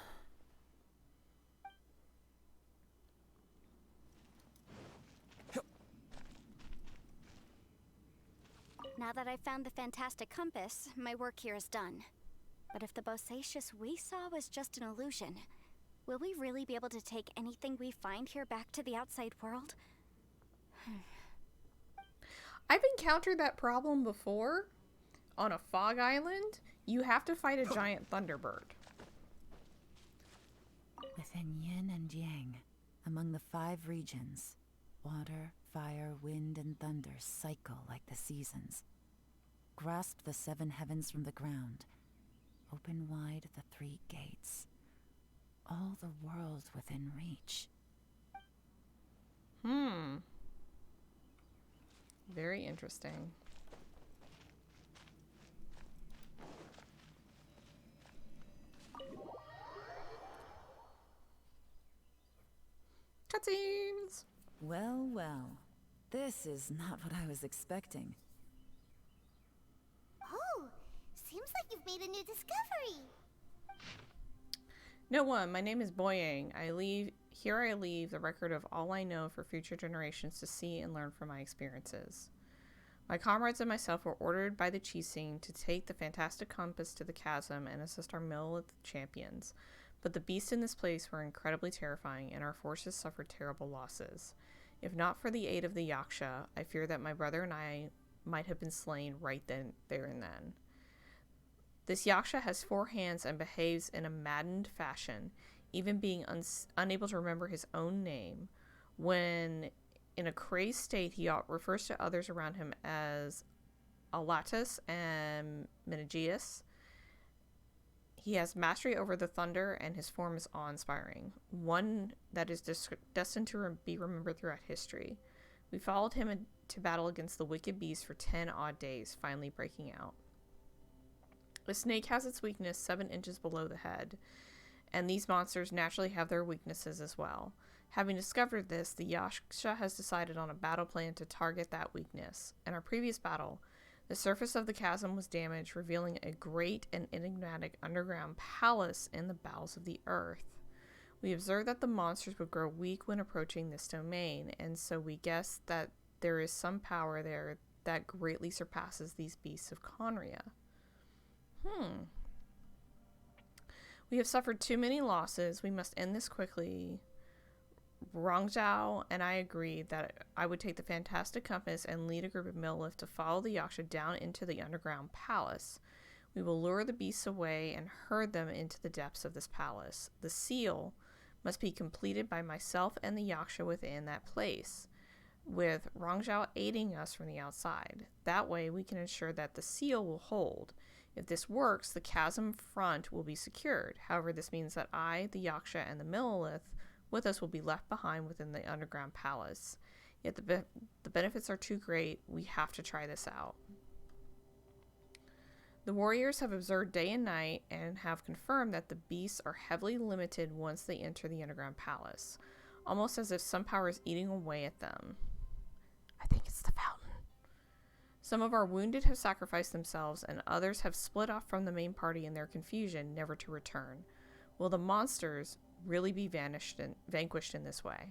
Now that I've found the fantastic compass, my work here is done. But if the Bosacius we saw was just an illusion, will we really be able to take anything we find here back to the outside world? I've encountered that problem before. On a fog island, you have to fight a giant thunderbird. Within yin and yang, among the 5 regions, water, fire, wind, and thunder cycle like the seasons. Grasp the 7 heavens from the ground. Open wide the 3 gates. All the world within reach. Very interesting. Cutscenes! Well, well. This is not what I was expecting. Oh, seems like you've made a new discovery. No one, my name is Boyang. I leave the record of all I know for future generations to see and learn from my experiences. My comrades and myself were ordered by the Qixing to take the fantastic compass to the chasm and assist our Millelith champions, but the beasts in this place were incredibly terrifying and our forces suffered terrible losses. If not for the aid of the Yaksha, I fear that my brother and I might have been slain right then, there and then. This Yaksha has 4 hands and behaves in a maddened fashion, even being unable to remember his own name. When in a crazed state, he refers to others around him as Alatus and Menegius. He has mastery over the thunder, and his form is awe-inspiring, one that is destined to be remembered throughout history. We followed him to battle against the wicked beast for 10 odd days, finally breaking out. A snake has its weakness 7 inches below the head, and these monsters naturally have their weaknesses as well. Having discovered this, the Yaksha has decided on a battle plan to target that weakness. In our previous battle, the surface of the chasm was damaged, revealing a great and enigmatic underground palace in the bowels of the earth. We observed that the monsters would grow weak when approaching this domain, and so we guessed that there is some power there that greatly surpasses these beasts of Conria. We have suffered too many losses. We must end this quickly. Rongzhao and I agreed that I would take the fantastic compass and lead a group of Millelith to follow the Yaksha down into the underground palace. We will lure the beasts away and herd them into the depths of this palace. The seal must be completed by myself and the Yaksha within that place, with Rongzhao aiding us from the outside. That way we can ensure that the seal will hold. If this works, the chasm front will be secured. However, this means that I, the Yaksha, and the Millelith with us will be left behind within the underground palace. Yet the benefits are too great. We have to try this out. The warriors have observed day and night and have confirmed that the beasts are heavily limited once they enter the underground palace, almost as if some power is eating away at them. I think it's the fountain. Some of our wounded have sacrificed themselves, and others have split off from the main party in their confusion, never to return. Will the monsters really be vanquished in this way?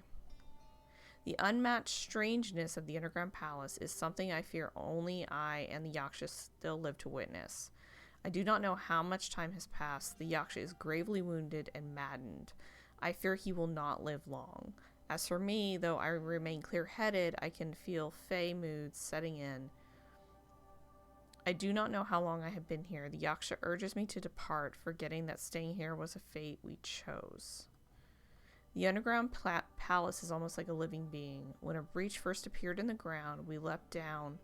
The unmatched strangeness of the underground palace is something I fear only I and the Yaksha still live to witness. I do not know how much time has passed. The Yaksha is gravely wounded and maddened. I fear he will not live long. As for me, though I remain clear-headed, I can feel fey moods setting in. I do not know how long I have been here. The Yaksha urges me to depart, forgetting that staying here was a fate we chose. The underground palace is almost like a living being. When a breach first appeared in the ground, we leapt down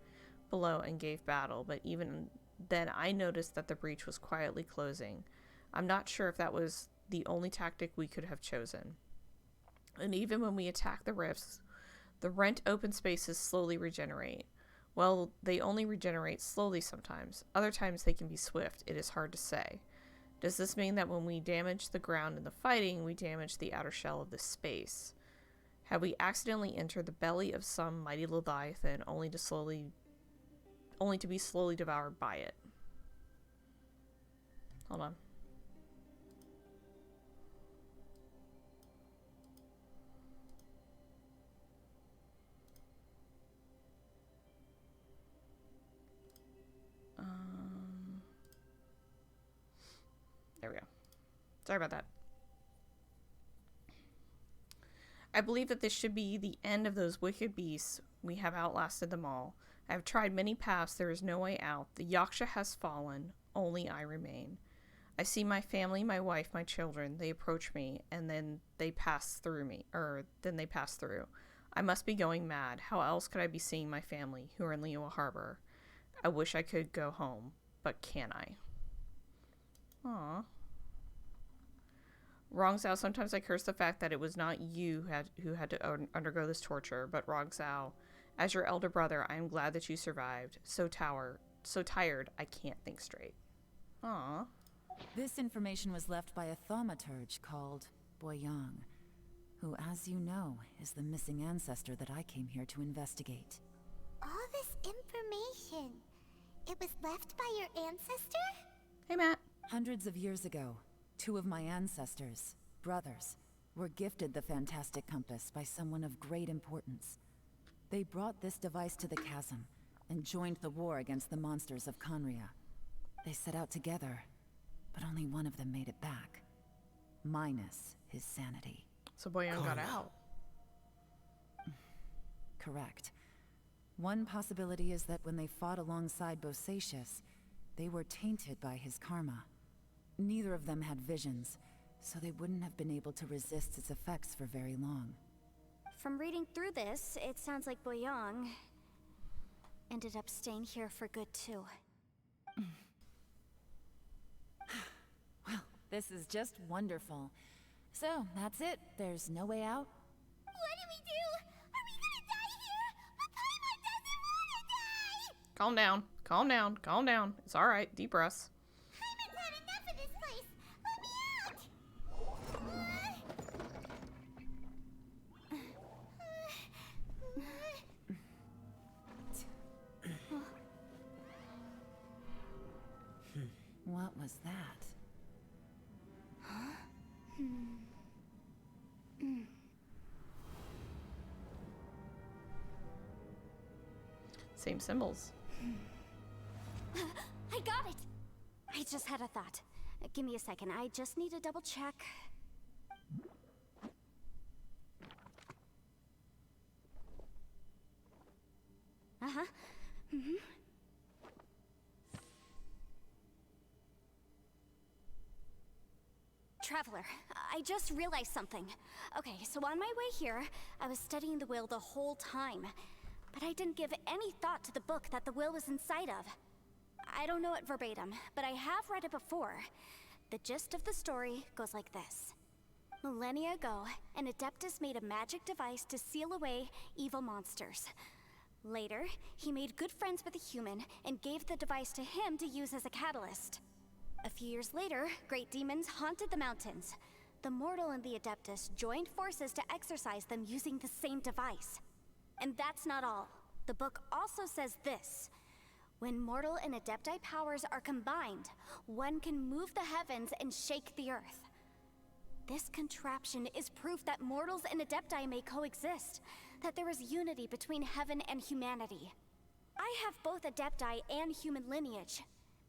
below and gave battle, but even then I noticed that the breach was quietly closing. I'm not sure if that was the only tactic we could have chosen. And even when we attack the rifts, the rent open spaces slowly regenerate. Well, they only regenerate slowly sometimes. Other times they can be swift. It is hard to say. Does this mean that when we damage the ground in the fighting, we damage the outer shell of this space? Have we accidentally entered the belly of some mighty leviathan only to be slowly devoured by it? Hold on. Sorry about that. I believe that this should be the end of those wicked beasts. We have outlasted them all. I have tried many paths. There is no way out. The Yaksha has fallen. Only I remain. I see my family, my wife, my children. They approach me, and then they pass through me. I must be going mad. How else could I be seeing my family, who are in Liyue Harbor? I wish I could go home, but can I? Aww. Wrong Xiao, sometimes I curse the fact that it was not you who had to undergo this torture, but Wrong Xiao, as your elder brother, I am glad that you survived. So tired, I can't think straight. Aww. This information was left by a thaumaturge called Boyang, who, as you know, is the missing ancestor that I came here to investigate. All this information, it was left by your ancestor? Hey, Matt. Hundreds of years ago, 2 of my ancestors, brothers, were gifted the fantastic compass by someone of great importance. They brought this device to the chasm and joined the war against the monsters of Conria. They set out together, but only one of them made it back, minus his sanity. So Boyang got out. Correct. One possibility is that when they fought alongside Bosacius, they were tainted by his karma. Neither of them had visions, so they wouldn't have been able to resist its effects for very long. From reading through this, it sounds like Boyang ended up staying here for good too. Well, this is just wonderful. So, that's it. There's no way out? What do we do? Are we gonna die here? But Paimon doesn't wanna die! Calm down. Calm down. Calm down. It's alright. Deep breaths. Paimon's had enough of this place! Let me out! What was that? Same symbols. I got it! I just had a thought. Give me a second. I just need to double check. Uh-huh. Mm-hmm. Traveler, I just realized something. Okay, so on my way here, I was studying the will the whole time. But I didn't give any thought to the book that the will was inside of. I don't know it verbatim, but I have read it before. The gist of the story goes like this. Millennia ago, an Adeptus made a magic device to seal away evil monsters. Later, he made good friends with a human and gave the device to him to use as a catalyst. A few years later, great demons haunted the mountains. The mortal and the Adeptus joined forces to exorcise them using the same device. And that's not all. The book also says this. When mortal and Adepti powers are combined, one can move the heavens and shake the earth. This contraption is proof that mortals and Adepti may coexist, that there is unity between heaven and humanity. I have both Adepti and human lineage.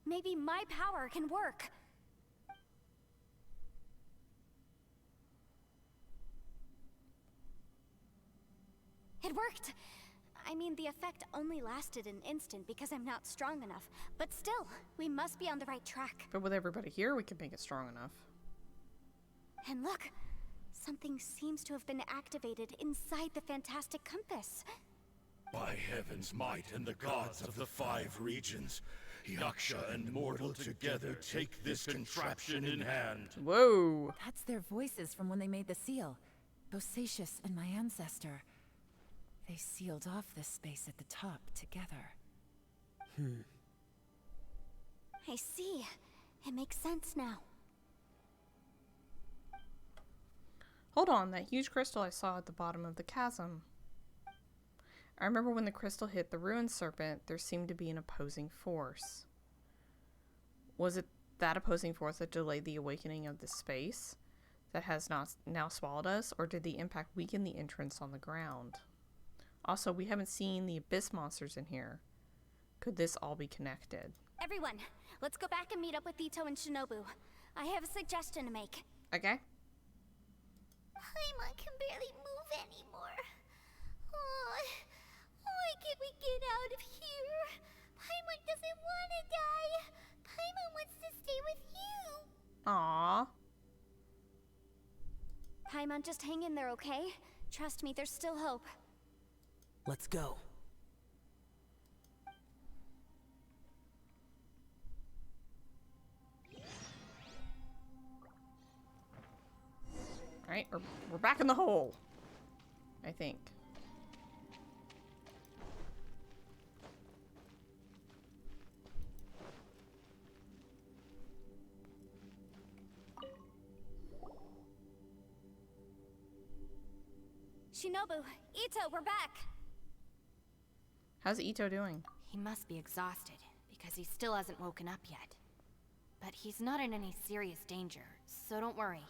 Maybe my power can work. It worked! I mean, the effect only lasted an instant because I'm not strong enough. But still, we must be on the right track. But with everybody here, we can make it strong enough. And look! Something seems to have been activated inside the fantastic compass. By heaven's might and the gods of the 5 regions, Yaksha and mortal together take this contraption in hand. Whoa! That's their voices from when they made the seal. Bosacius and my ancestor. They sealed off this space at the top together. I see. It makes sense now. Hold on, that huge crystal I saw at the bottom of the chasm. I remember when the crystal hit the ruined serpent, there seemed to be an opposing force. Was it that opposing force that delayed the awakening of the space that has now swallowed us, or did the impact weaken the entrance on the ground? Also, we haven't seen the abyss monsters in here. Could this all be connected? Everyone, let's go back and meet up with Ito and Shinobu. I have a suggestion to make. Okay. Paimon can barely move anymore. Oh, why can't we get out of here? Paimon doesn't want to die. Paimon wants to stay with you. Aww. Paimon, just hang in there, okay? Trust me, there's still hope. Let's go. Alright, we're back in the hole. I think. Shinobu, Ito, we're back! How's Ito doing? He must be exhausted, because he still hasn't woken up yet. But he's not in any serious danger, so don't worry.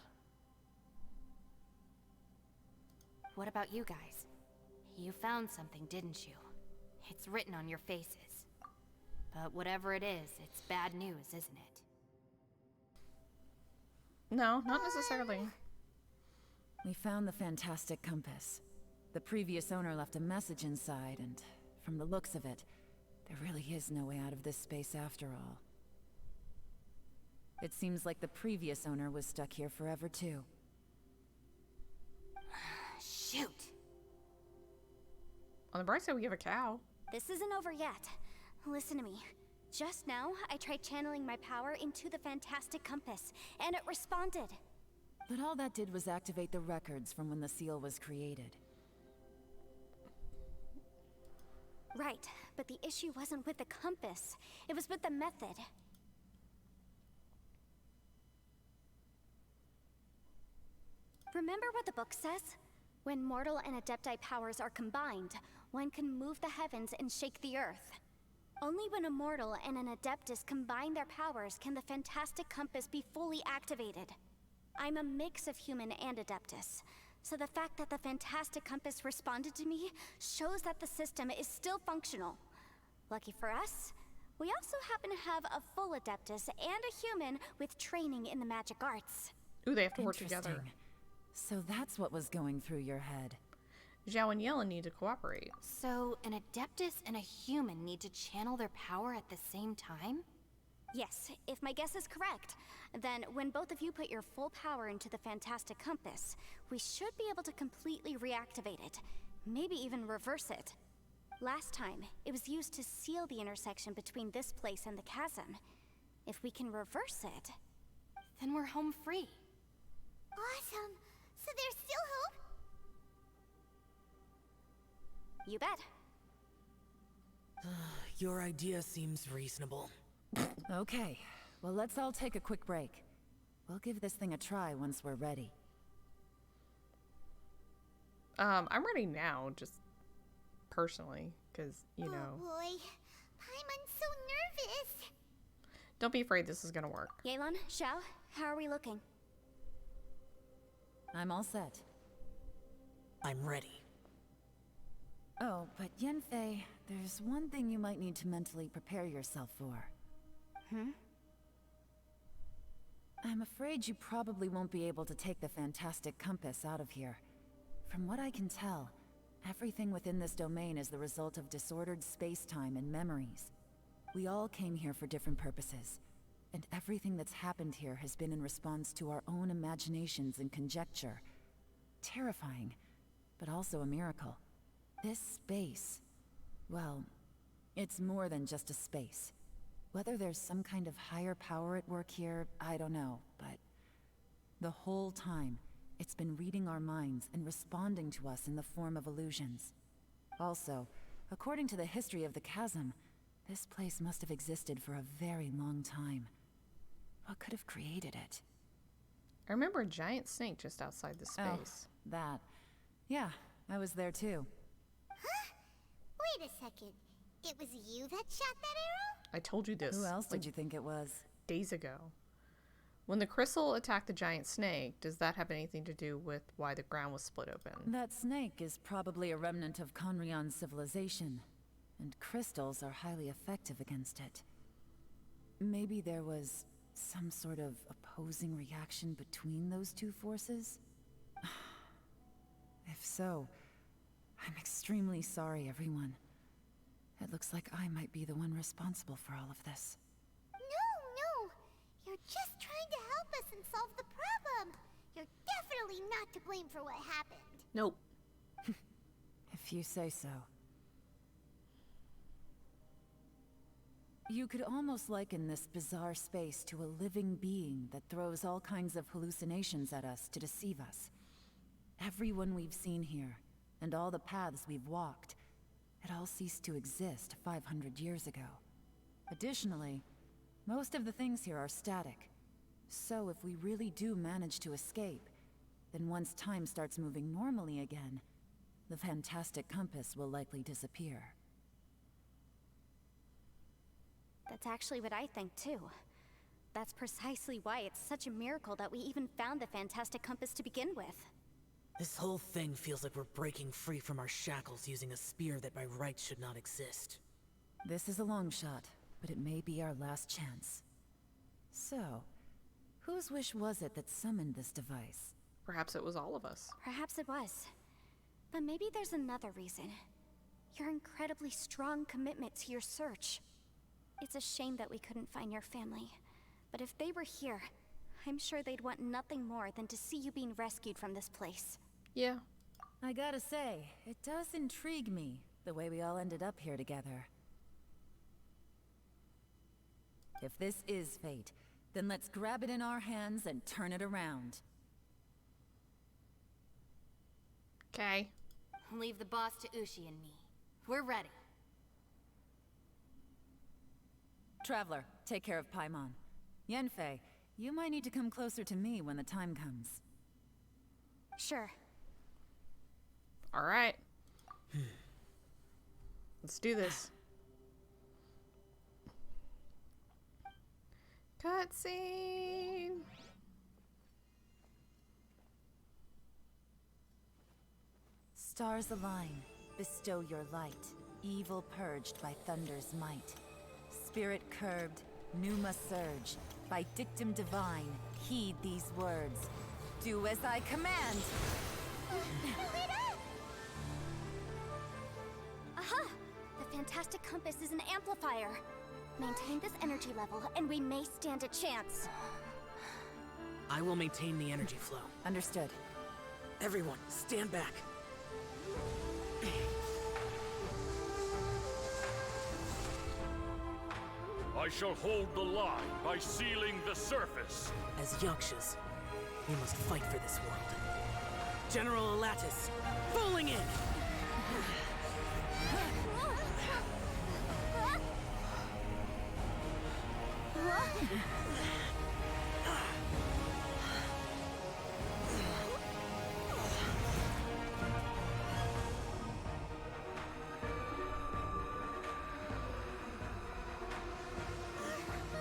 What about you guys? You found something, didn't you? It's written on your faces. But whatever it is, it's bad news, isn't it? No, not necessarily. We found the fantastic compass. The previous owner left a message inside, and from the looks of it, there really is no way out of this space after all. It seems like the previous owner was stuck here forever too. Shoot! On the bright side, we have a cow. This isn't over yet. Listen to me. Just now, I tried channeling my power into the fantastic compass, and it responded. But all that did was activate the records from when the seal was created. Right, but the issue wasn't with the compass. It was with the method. Remember what the book says? When mortal and adepti powers are combined, one can move the heavens and shake the earth. Only when a mortal and an adeptus combine their powers can the fantastic compass be fully activated. I'm a mix of human and adeptus, so the fact that the fantastic compass responded to me shows that the system is still functional. Lucky for us, we also happen to have a full adeptus and a human with training in the magic arts. Ooh, they have to work together. Interesting. So that's what was going through your head. Xiao and Yellen need to cooperate. So, an Adeptus and a human need to channel their power at the same time? Yes, if my guess is correct, then when both of you put your full power into the fantastic compass, we should be able to completely reactivate it, maybe even reverse it. Last time, it was used to seal the intersection between this place and the chasm. If we can reverse it, Then we're home free. Awesome. So there's still hope? you bet. Your idea seems reasonable. Okay, well let's all take a quick break. We'll give this thing a try once we're ready. I'm ready now, just personally, because, you know. Oh boy. Paimon's so nervous. Don't be afraid, this is gonna work. Yelan, Xiao, how are we looking? I'm all set. I'm ready. Oh, but Yanfei, there's one thing you might need to mentally prepare yourself for. I'm afraid you probably won't be able to take the fantastic compass out of here. From what I can tell, everything within this domain is the result of disordered space-time and memories. We all came here for different purposes, and everything that's happened here has been in response to our own imaginations and conjecture. Terrifying, but also a miracle. This space, well, it's more than just a space. Whether there's some kind of higher power at work here, I don't know, but the whole time, it's been reading our minds and responding to us in the form of illusions. Also, according to the history of the chasm, this place must have existed for a very long time. What could have created it? I remember a giant snake just outside the space. Oh, that. Yeah, I was there too. Wait a second. It was you that shot that arrow? I told you this. Who else like, did you think it was? days ago. When the crystal attacked the giant snake, does that have anything to do with why the ground was split open? That snake is probably a remnant of Conrion's civilization, and crystals are highly effective against it. Maybe there was some sort of opposing reaction between those two forces? If so, I'm extremely sorry, everyone. It looks like I might be the one responsible for all of this. No. You're just trying to help us and solve the problem. You're definitely not to blame for what happened. Nope. If you say so. You could almost liken this bizarre space to a living being that throws all kinds of hallucinations at us to deceive us. Everyone we've seen here, and all the paths we've walked, it all ceased to exist 500 years ago. Additionally, most of the things here are static. So if we really do manage to escape, then once time starts moving normally again, the fantastic compass will likely disappear. That's actually what I think too. That's precisely why it's such a miracle that we even found the fantastic compass to begin with. This whole thing feels like we're breaking free from our shackles using a spear that by rights should not exist. This is a long shot, but it may be our last chance. So, whose wish was it that summoned this device? Perhaps it was all of us. Perhaps it was. But maybe there's another reason. Your incredibly strong commitment to your search. It's a shame that we couldn't find your family. But if they were here, I'm sure they'd want nothing more than to see you being rescued from this place. Yeah. I gotta say, it does intrigue me, the way we all ended up here together. If this is fate, then let's grab it in our hands and turn it around. Okay. Leave the boss to Ushi and me. We're ready. Traveler, take care of Paimon. Yanfei, you might need to come closer to me when the time comes. Sure. All right. Let's do this. Cutscene. Stars align, bestow your light. Evil purged by thunder's might. Spirit curbed, pneuma surge. By dictum divine, heed these words. Do as I command! Aha! The fantastic compass is an amplifier. Maintain this energy level, and we may stand a chance. I will maintain the energy flow. Understood. Everyone, stand back. I shall hold the line by sealing the surface. As Yakshas, we must fight for this world. General Alatus, falling in!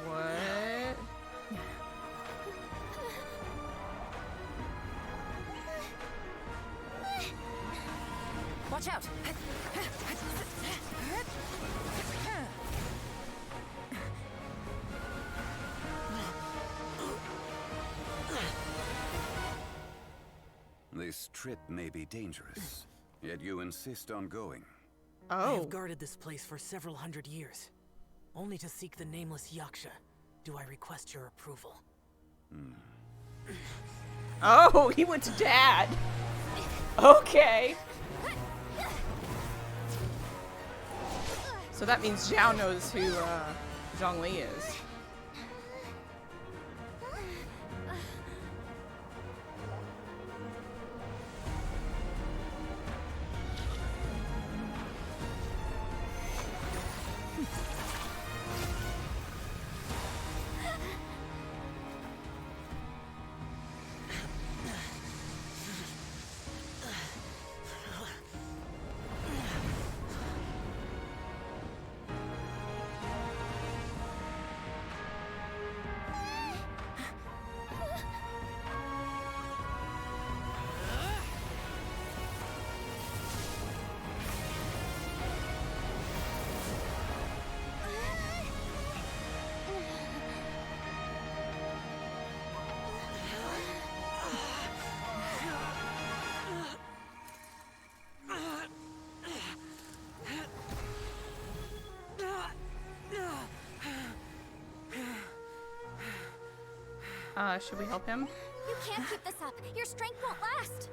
What? Watch out! This trip may be dangerous, yet you insist on going. I Oh. have guarded this place for several hundred years. Only to seek the nameless Yaksha do I request your approval. Oh, he went to Dad. Okay. So that means Xiao knows who Zhongli is. Should we help him? You can't keep this up. Your strength won't last.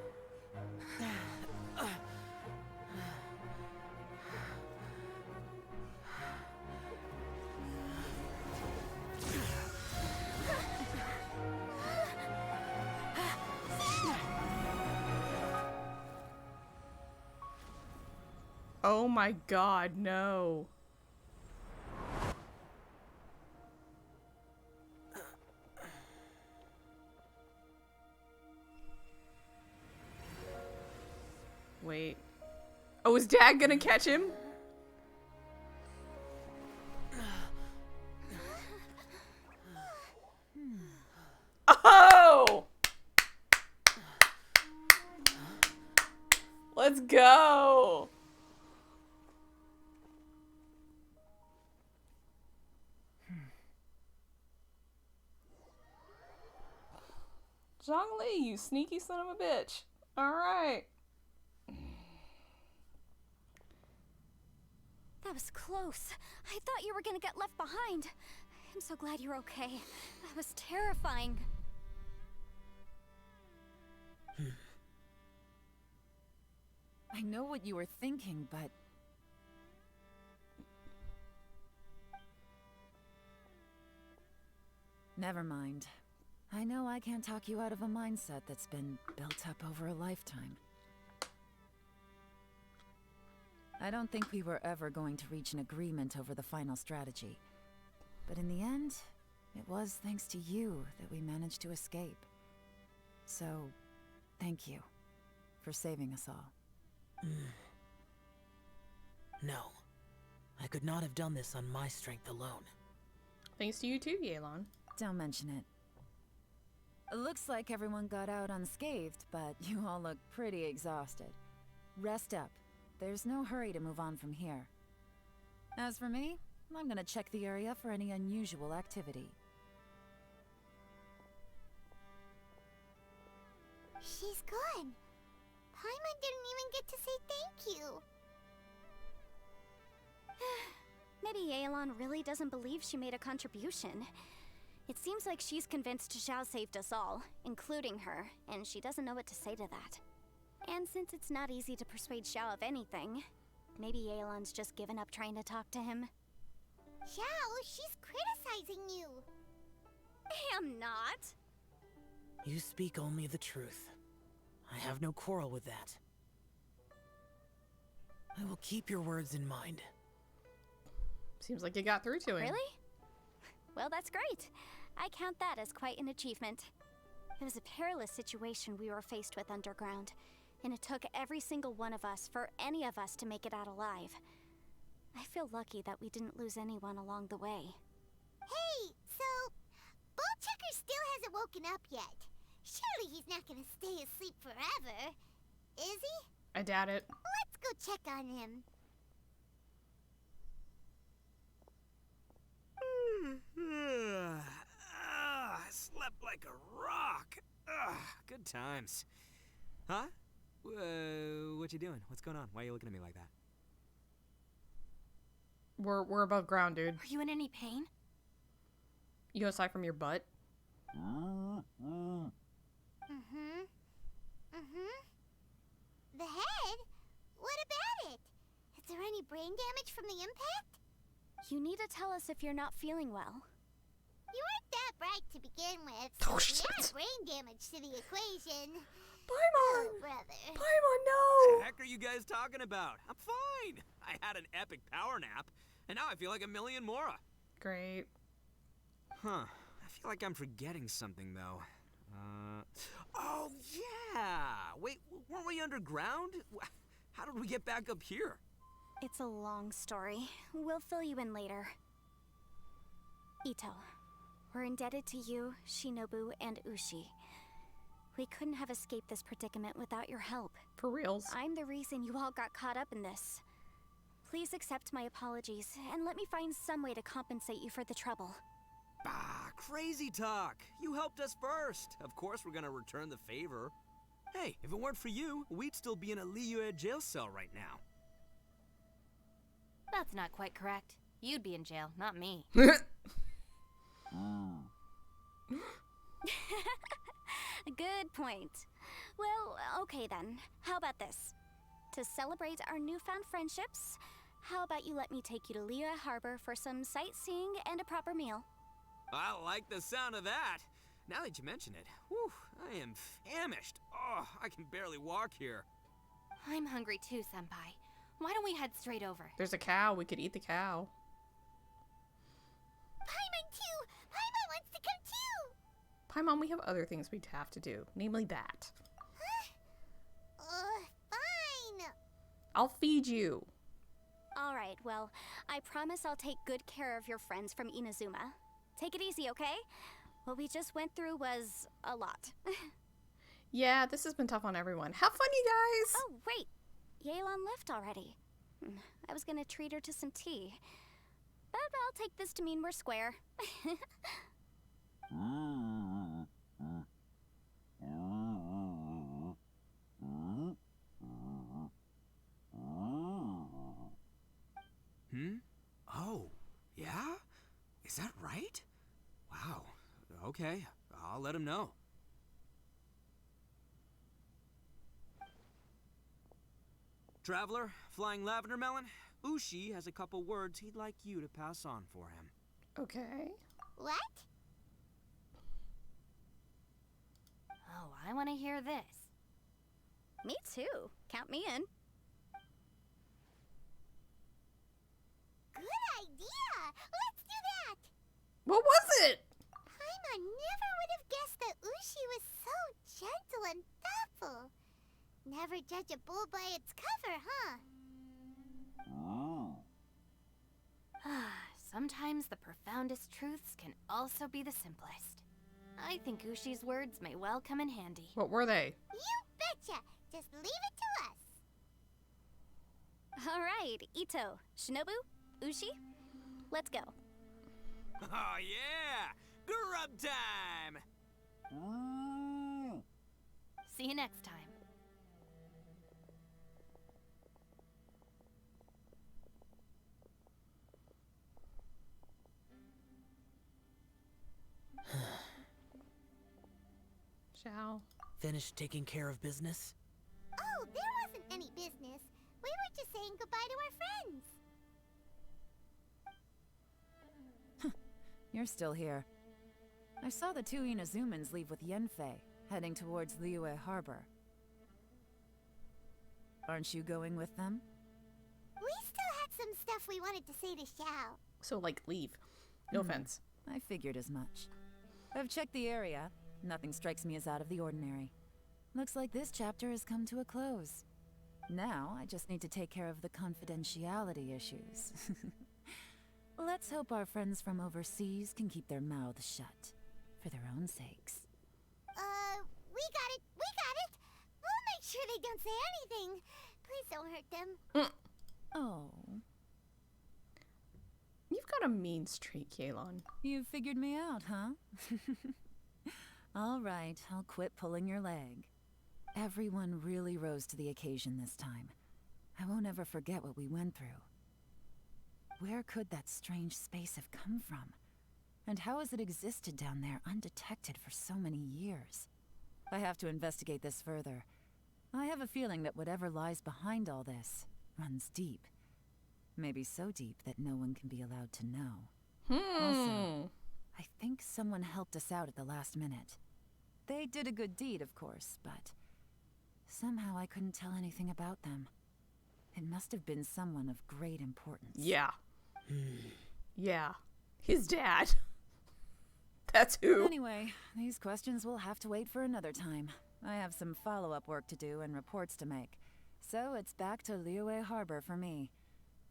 Oh my god, no. Wait. Oh, is Dad gonna catch him? Oh! Let's go! Zhongli, you sneaky son of a bitch. Alright. That was close. I thought you were gonna get left behind. I'm so glad you're okay. That was terrifying. I know what you were thinking, but... Never mind. I know I can't talk you out of a mindset that's been built up over a lifetime. I don't think we were ever going to reach an agreement over the final strategy. But in the end, it was thanks to you that we managed to escape. So, thank you for saving us all. No. I could not have done this on my strength alone. Thanks to you too, Yelan. Don't mention it. It looks like everyone got out unscathed, but you all look pretty exhausted. Rest up. There's no hurry to move on from here. As for me, I'm gonna check the area for any unusual activity. She's gone. Paimon didn't even get to say thank you. Maybe Yelan really doesn't believe she made a contribution. It seems like she's convinced Xiao saved us all, including her, and she doesn't know what to say to that. And since it's not easy to persuade Xiao of anything, maybe Yelan's just given up trying to talk to him. Xiao, she's criticizing you. I am not. You speak only the truth. I have no quarrel with that. I will keep your words in mind. Seems like you got through to him. Really? Well, that's great. I count that as quite an achievement. It was a perilous situation we were faced with underground, and it took every single one of us for any of us to make it out alive. I feel lucky that we didn't lose anyone along the way. Hey, so Bullchucker still hasn't woken up yet. Surely he's not gonna stay asleep forever, is he? I doubt it. Let's go check on him. I slept like a rock. Good times. Huh? What you doing? What's going on? Why are you looking at me like that? We're above ground, dude. Are you in any pain? You aside from your butt? The head? What about it? Is there any brain damage from the impact? You need to tell us if you're not feeling well. You weren't that bright to begin with, Oh, so shit. add brain damage to the equation. Paimon! Oh, brother. Paimon, What no! the heck are you guys talking about? I'm fine. I had an epic power nap, and now I feel like a million Mora. Great. Huh. I feel like I'm forgetting something, though. Oh, yeah! Wait, weren't we underground? How did we get back up here? It's a long story. We'll fill you in later. Ito, we're indebted to you, Shinobu, and Ushi. We couldn't have escaped this predicament without your help. For reals. I'm the reason you all got caught up in this. Please accept my apologies, and let me find some way to compensate you for the trouble. Bah, crazy talk. You helped us first. Of course we're gonna return the favor. Hey, if it weren't for you, we'd still be in a Liyue jail cell right now. That's not quite correct. You'd be in jail, not me. Good point. Well, okay then. How about this? To celebrate our newfound friendships, how about you let me take you to Liyue Harbor for some sightseeing and a proper meal? I like the sound of that. Now that you mention it, whew, I am famished. Oh, I can barely walk here. I'm hungry too, Senpai. Why don't we head straight over? There's a cow. We could eat the cow. Paimon too! Paimon wants to come too! Paimon, we have other things we'd have to do. Namely that. Fine! I'll feed you. Alright, well, I promise I'll take good care of your friends from Inazuma. Take it easy, okay? What we just went through was a lot. Yeah, this has been tough on everyone. Have fun, you guys! Oh, wait! Yelan left already. I was gonna treat her to some tea. But I'll take this to mean we're square. Oh, yeah? Is that right? Wow. Okay, I'll let him know. Traveler, Flying Lavender Melon, Ushi has a couple words he'd like you to pass on for him. Okay. What? Oh, I want to hear this. Me too. Count me in. Good idea! Let's do that! What was it? Paimon never would have guessed that Ushi was so gentle and thoughtful. Never judge a bull by its cover, huh? Sometimes the profoundest truths can also be the simplest. I think Ushi's words may well come in handy. What were they? You betcha! Just leave it to us! Alright, Ito, Shinobu, Ushi, let's go. Oh yeah! Grub time! See you next time. Xiao. Finished taking care of business? Oh, there wasn't any business. We were just saying goodbye to our friends. You're still here. I saw the two Inazumans leave with Yanfei, heading towards Liyue Harbor. Aren't you going with them? We still had some stuff we wanted to say to Xiao. So, like, leave. No offense. I figured as much. I've checked the area. Nothing strikes me as out of the ordinary. Looks like this chapter has come to a close. Now, I just need to take care of the confidentiality issues. Let's hope our friends from overseas can keep their mouths shut. For their own sakes. We got it! We got it! We'll make sure they don't say anything. Please don't hurt them. Oh. You've got a mean streak, Yelan. You figured me out, huh? All right, I'll quit pulling your leg. Everyone really rose to the occasion this time. I won't ever forget what we went through. Where could that strange space have come from? And how has it existed down there undetected for so many years? I have to investigate this further. I have a feeling that whatever lies behind all this runs deep. Maybe so deep that no one can be allowed to know. Also, I think someone helped us out at the last minute. They did a good deed, of course, but somehow I couldn't tell anything about them. It must have been someone of great importance. Yeah. Yeah. His dad. That's who. Anyway, these questions will have to wait for another time. I have some follow-up work to do and reports to make. So it's back to Liyue Harbor for me.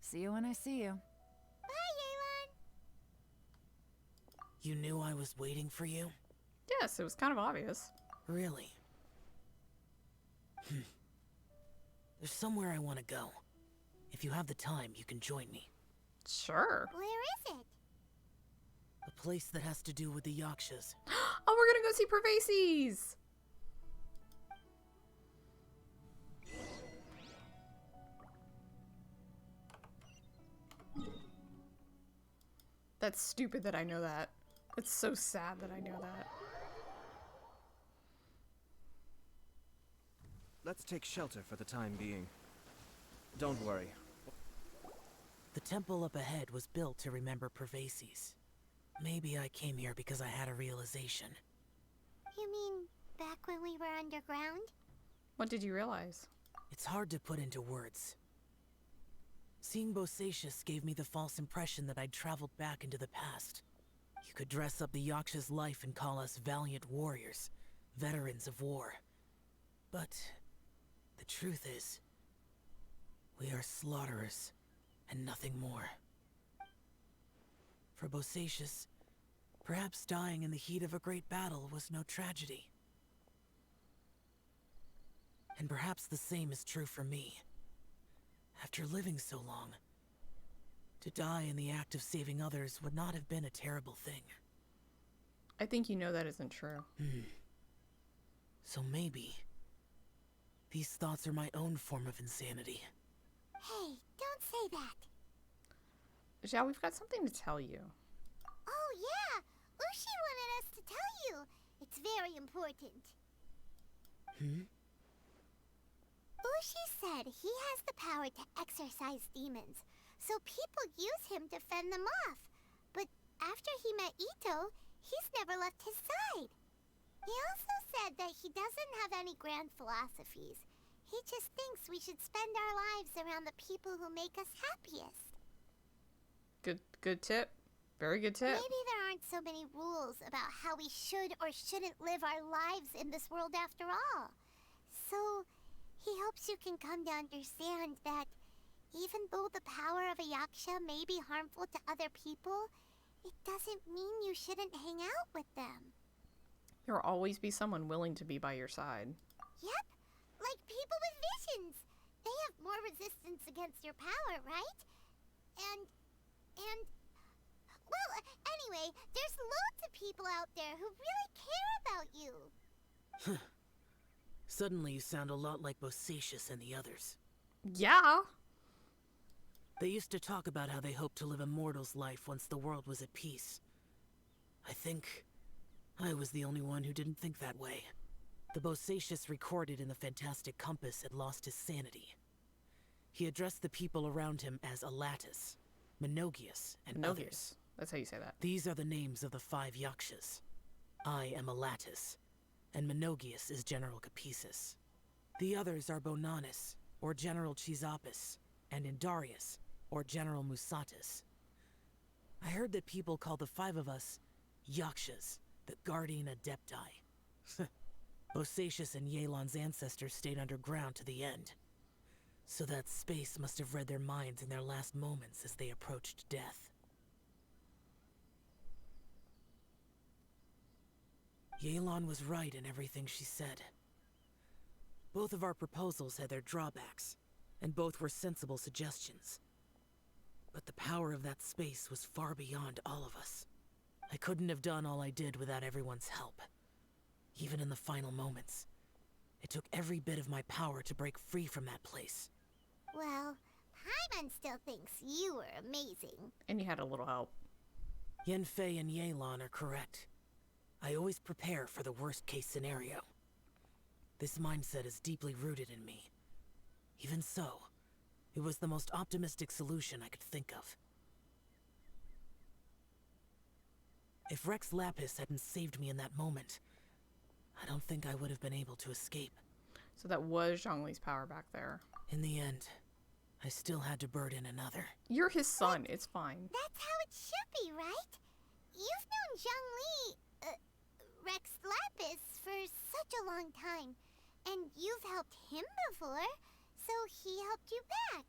See you when I see you. Bye, Yelan! You knew I was waiting for you? Yes, it was kind of obvious. Really? There's somewhere I want to go. If you have the time, you can join me. Sure. Where is it? A place that has to do with the Yakshas. Oh, we're gonna go see Pervases! That's stupid that I know that. It's so sad that I know that. let's take shelter for the time being. Don't worry. The temple up ahead was built to remember Pervases. Maybe I came here because I had a realization. You mean back when we were underground? What did you realize? It's hard to put into words. Seeing Bosacius gave me the false impression that I'd traveled back into the past. You could dress up the Yaksha's life and call us valiant warriors, veterans of war. But the truth is, we are slaughterers and nothing more. For Bosacius, perhaps dying in the heat of a great battle was no tragedy. And perhaps the same is true for me. After living so long, to die in the act of saving others would not have been a terrible thing. I think you know that isn't true. So maybe these thoughts are my own form of insanity. Hey, don't say that. Xiao, we've got something to tell you. Oh yeah, Ushi wanted us to tell you. It's very important. Ushi said he has the power to exorcise demons, so people use him to fend them off. But after he met Ito, he's never left his side. He also said that he doesn't have any grand philosophies. He just thinks we should spend our lives around the people who make us happiest. Good tip. Very good tip. Maybe there aren't so many rules about how we should or shouldn't live our lives in this world after all. So, he hopes you can come to understand that even though the power of a Yaksha may be harmful to other people, it doesn't mean you shouldn't hang out with them. There will always be someone willing to be by your side. Yep, like people with visions. They have more resistance against your power, right? And, well, anyway, there's loads of people out there who really care about you. Suddenly you sound a lot like Bosacius and the others. Yeah. They used to talk about how they hoped to live a mortal's life once the world was at peace. I think I was the only one who didn't think that way. The Bosacius recorded in the Fantastic Compass had lost his sanity. He addressed the people around him as Alatus, Menogius, and others. That's how you say that. These are the names of the 5 Yakshas. I am Alatus, and Menogius is General Capisis. The others are Bonanis, or General Chizapis, and Indarius, or General Musatus. I heard that people call the 5 of us Yakshas, the Guardian Adepti. Bosacius and Yelan's ancestors stayed underground to the end. So that space must have read their minds in their last moments as they approached death. Yelan was right in everything she said. Both of our proposals had their drawbacks, and both were sensible suggestions. But the power of that space was far beyond all of us. I couldn't have done all I did without everyone's help. Even in the final moments, it took every bit of my power to break free from that place. Well, Paimon still thinks you were amazing. And you had a little help. Yanfei and Yelan are correct. I always prepare for the worst-case scenario. This mindset is deeply rooted in me. Even so, it was the most optimistic solution I could think of. If Rex Lapis hadn't saved me in that moment, I don't think I would have been able to escape. So that was Zhongli's power back there. In the end, I still had to burden another. You're his son, it's fine. That's how it should be, right? You've known Zhongli, Rex Lapis, for such a long time. And you've helped him before, so he helped you back.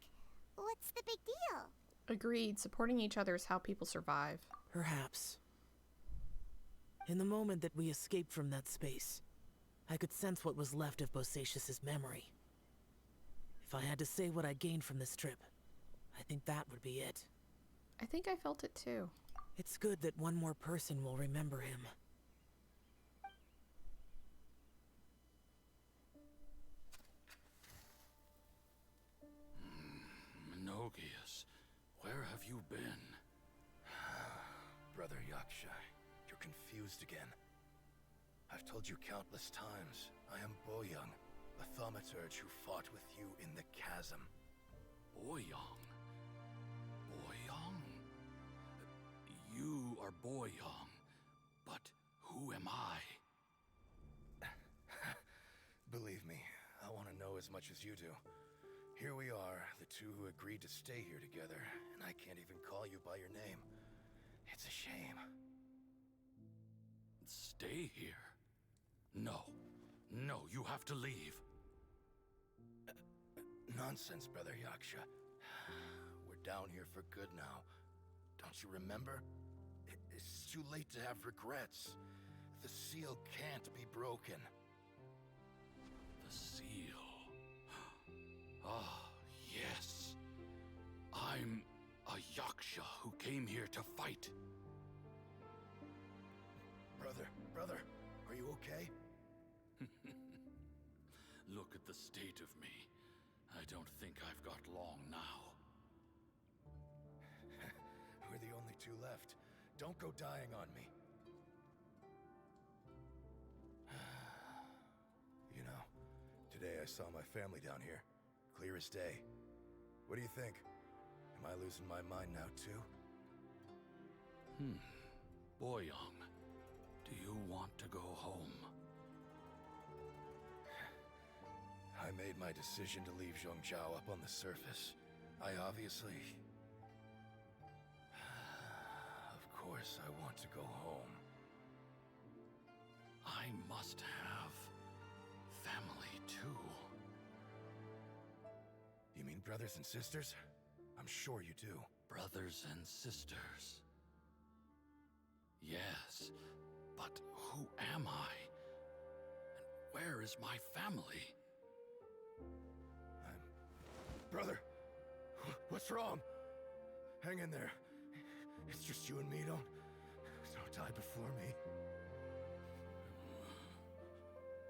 What's the big deal? Agreed. Supporting each other is how people survive. Perhaps. In the moment that we escaped from that space, I could sense what was left of Bosacius's memory. If I had to say what I gained from this trip, I think that would be it. I think I felt it too. It's good that one more person will remember him. Menogius, where have you been? Brother Yaksha, you're confused again. I've told you countless times, I am Boyoung, a thaumaturge who fought with you in the chasm. Boyong? Boyong? You are Boyong, but who am I? Believe me, I want to know as much as you do. Here we are, the two who agreed to stay here together, and I can't even call you by your name. It's a shame. Stay here? No. No, you have to leave. Nonsense, Brother Yaksha. We're down here for good now. Don't you remember? It's too late to have regrets. The seal can't be broken. The seal. Ah, yes. I'm a Yaksha who came here to fight. Brother, are you okay? Look at the state of me. I don't think I've got long now. We're the only two left. Don't go dying on me. You know, today I saw my family down here. Clear as day. What do you think? Am I losing my mind now too? Boyong, do you want to go home? I made my decision to leave Zhongzhou up on the surface. I obviously... Of course I want to go home. I must have family too. You mean brothers and sisters? I'm sure you do. Brothers and sisters. Yes, but who am I? And where is my family? Brother, what's wrong? Hang in there. It's just you and me, don't die before me.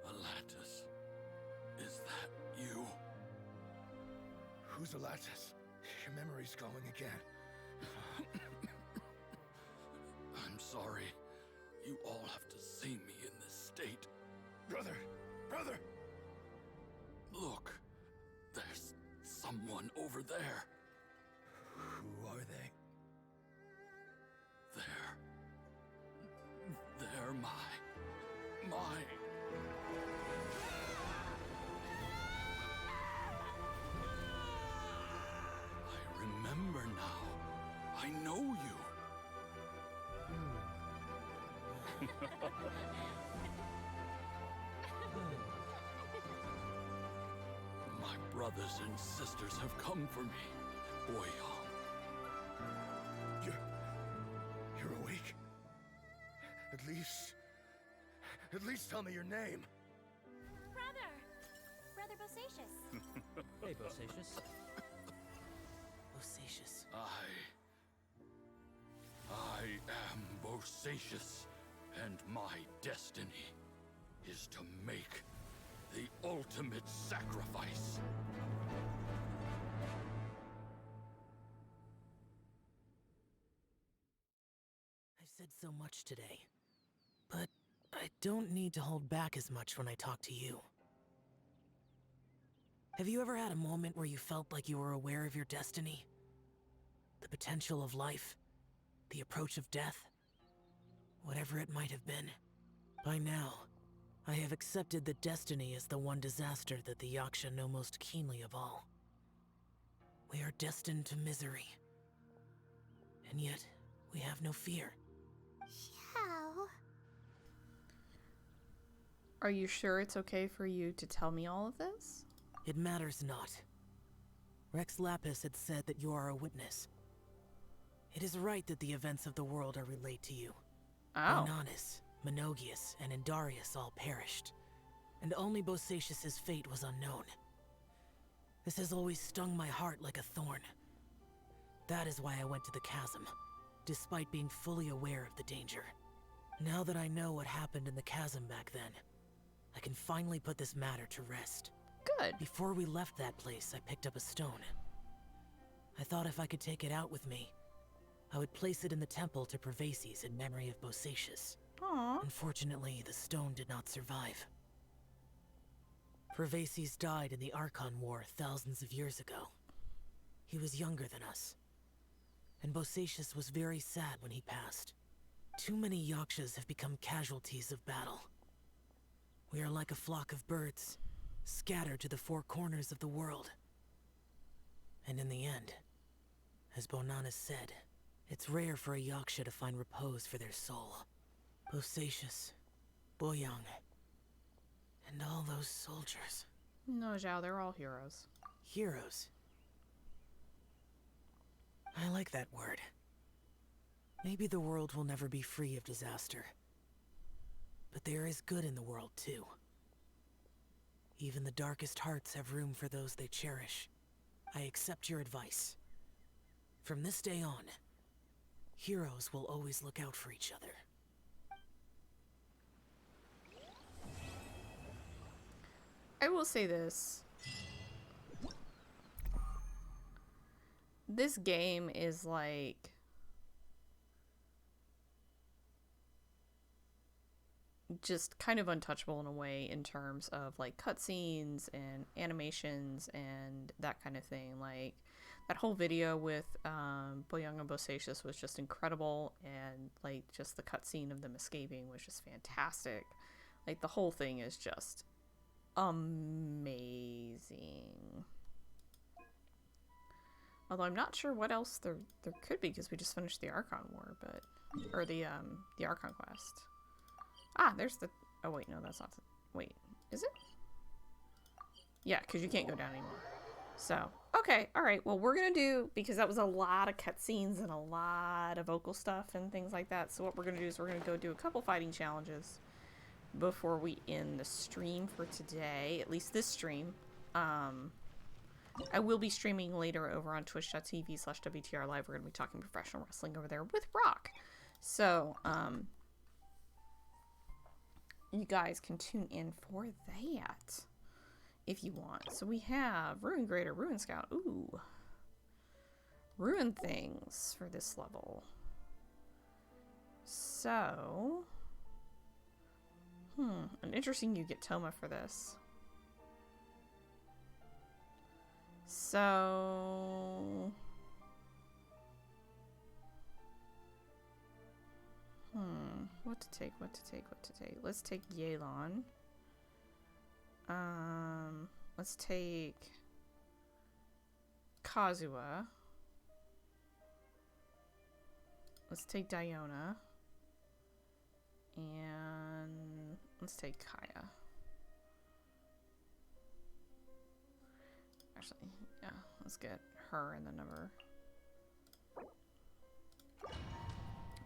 Alatus, is that you? Who's Alatus? Your memory's going again. I'm sorry. You all have to see me in this state. Brother! Look, there's someone over there. Who are they? They're my... I remember now. I know you. My brothers and sisters have come for me, Boyong. You're awake? At least tell me your name. Brother Bosacius. Hey, Bosacius. Bosacius. I am Bosacius, and my destiny is to make the ultimate sacrifice. I've said so much today, but I don't need to hold back as much when I talk to you. Have you ever had a moment where you felt like you were aware of your destiny? The potential of life? The approach of death? Whatever it might have been. By now, I have accepted that destiny is the one disaster that the Yaksha know most keenly of all. We are destined to misery. And yet, we have no fear. Xiao. Are you sure it's okay for you to tell me all of this? It matters not. Rex Lapis had said that you are a witness. It is right that the events of the world are relayed to you. Oh. Bonanis, Menogius, and Indarius all perished, and only Bosacius's fate was unknown. This has always stung my heart like a thorn. That is why I went to the chasm, despite being fully aware of the danger. Now that I know what happened in the chasm back then, I can finally put this matter to rest. Good. Before we left that place, I picked up a stone. I thought if I could take it out with me, I would place it in the temple to Pervases in memory of Bosacius. Aww. Unfortunately, the stone did not survive. Pervases died in the Archon War thousands of years ago. He was younger than us. And Bosacius was very sad when he passed. Too many Yakshas have become casualties of battle. We are like a flock of birds, scattered to the four corners of the world. And in the end, as Bonanas said, it's rare for a Yaksha to find repose for their soul. Bosacius, Boyang, and all those soldiers. No, Xiao, they're all heroes. Heroes? I like that word. Maybe the world will never be free of disaster. But there is good in the world, too. Even the darkest hearts have room for those they cherish. I accept your advice. From this day on, heroes will always look out for each other. I will say this. This game is like... just kind of untouchable in a way in terms of like cutscenes and animations and that kind of thing. Like that whole video with Boyang and Bosacius was just incredible, and like just the cutscene of them escaping was just fantastic. Like the whole thing is just amazing. Although I'm not sure what else there could be, because we just finished the Archon War, but or the Archon quest. Ah, there's the... oh, wait, no, that's not the... wait, is it? Yeah, because you can't go down anymore. So, okay, alright, well, we're gonna do... because that was a lot of cutscenes and a lot of vocal stuff and things like that, so what we're gonna do is we're gonna go do a couple fighting challenges before we end the stream for today. At least this stream. I will be streaming later over on twitch.tv/WTR Live. We're gonna be talking professional wrestling over there with Rock. So, you guys can tune in for that if you want. So we have Ruin Grader, Ruin Scout. Ooh. Ruin things for this level. So. An interesting you get Toma for this. So. What to take, what to take, what to take. Let's take Yelan. Let's take Kazuha. Let's take Diona. And let's take Kaya. Actually, yeah, let's get her in the number.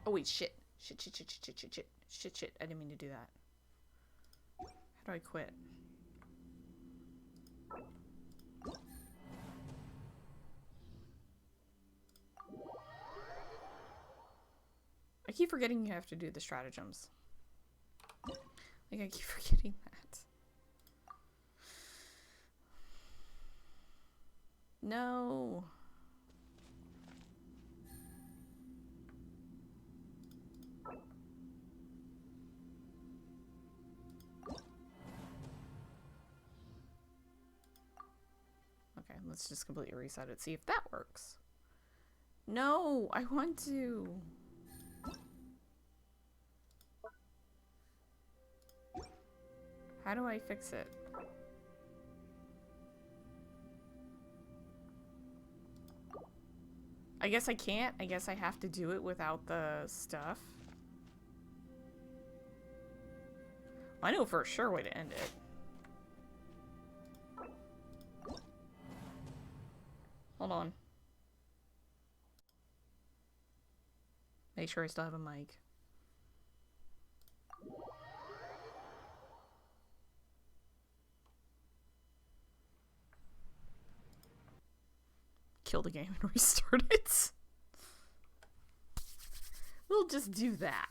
Oh wait, shit. Shit. I didn't mean to do that. How do I quit? I keep forgetting you have to do the stratagems. Like, I keep forgetting that. No. Okay, let's just completely reset it. See if that works. No, I want to. How do I fix it? I guess I can't. I guess I have to do it without the stuff. I know for sure way to end it. Hold on. Make sure I still have a mic. Kill the game and restart it. We'll just do that.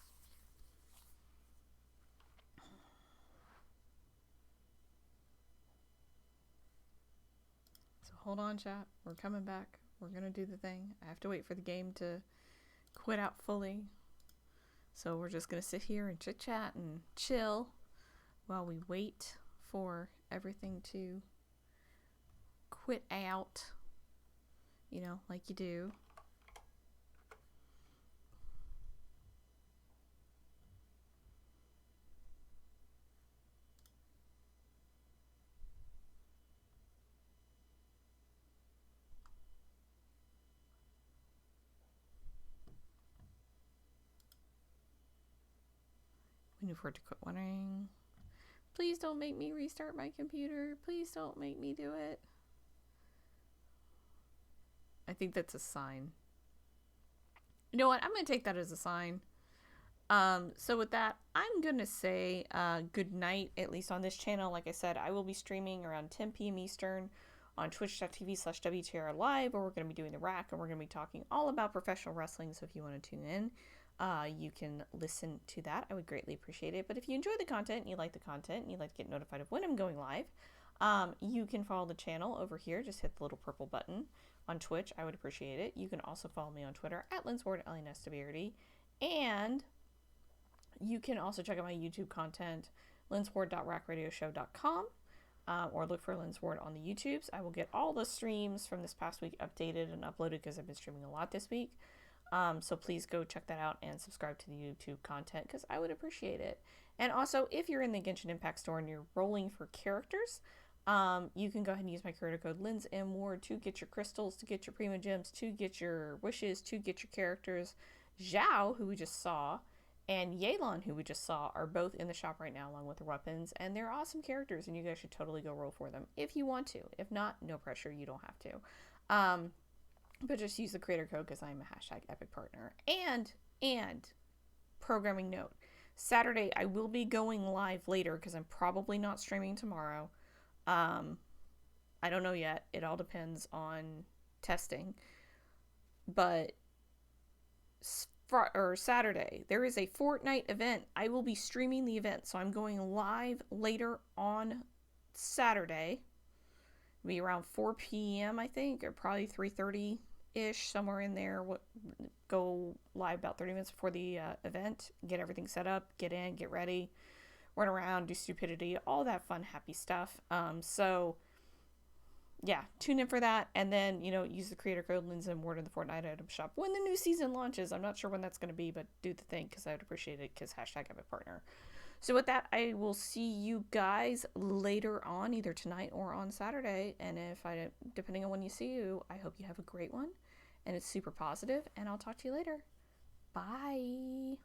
So hold on, chat. We're coming back. We're gonna do the thing. I have to wait for the game to quit out fully. So we're just gonna sit here and chit chat and chill while we wait for everything to quit out, you know, like you do. Waiting for it to quit wondering. Please don't make me restart my computer. Please don't make me do it. I think that's a sign. You know what? I'm going to take that as a sign. So with that, I'm going to say good night, at least on this channel. Like I said, I will be streaming around 10 p.m. Eastern on twitch.tv/WTR Live, where we're going to be doing the rack, and we're going to be talking all about professional wrestling. So if you want to tune in, you can listen to that. I would greatly appreciate it. But if you enjoy the content, and you like the content, and you'd like to get notified of when I'm going live, you can follow the channel over here. Just hit the little purple button on Twitch. I would appreciate it. You can also follow me on Twitter at Linsmward, LNSWRD. And you can also check out my YouTube content, linsmward.rackradioshow.com, or look for Linsmward on the YouTubes. I will get all the streams from this past week updated and uploaded because I've been streaming a lot this week. So please go check that out and subscribe to the YouTube content because I would appreciate it. And also, if you're in the Genshin Impact store and you're rolling for characters, you can go ahead and use my creator code Linsmward to get your crystals, to get your prima gems, to get your wishes, to get your characters. Xiao, who we just saw, and Yelan, who we just saw, are both in the shop right now along with the weapons, and they're awesome characters, and you guys should totally go roll for them if you want to. If not, no pressure, you don't have to. But just use the creator code because I'm a #epic partner. And programming note, Saturday I will be going live later because I'm probably not streaming tomorrow. I don't know yet. It all depends on testing. But Saturday, there is a Fortnite event. I will be streaming the event, so I'm going live later on Saturday. It'll be around 4 p.m. I think, or probably 3:30-ish, somewhere in there. Go live about 30 minutes before the event, get everything set up, get in, get ready, run around, do stupidity, all that fun, happy stuff. So yeah, tune in for that, and then, you know, use the creator code Linsmward in the Fortnite item shop when the new season launches. I'm not sure when that's going to be, but do the thing because I would appreciate it because #epic partner. So with that, I will see you guys later on, either tonight or on Saturday. And depending on when you see you, I hope you have a great one and it's super positive, and I'll talk to you later. Bye.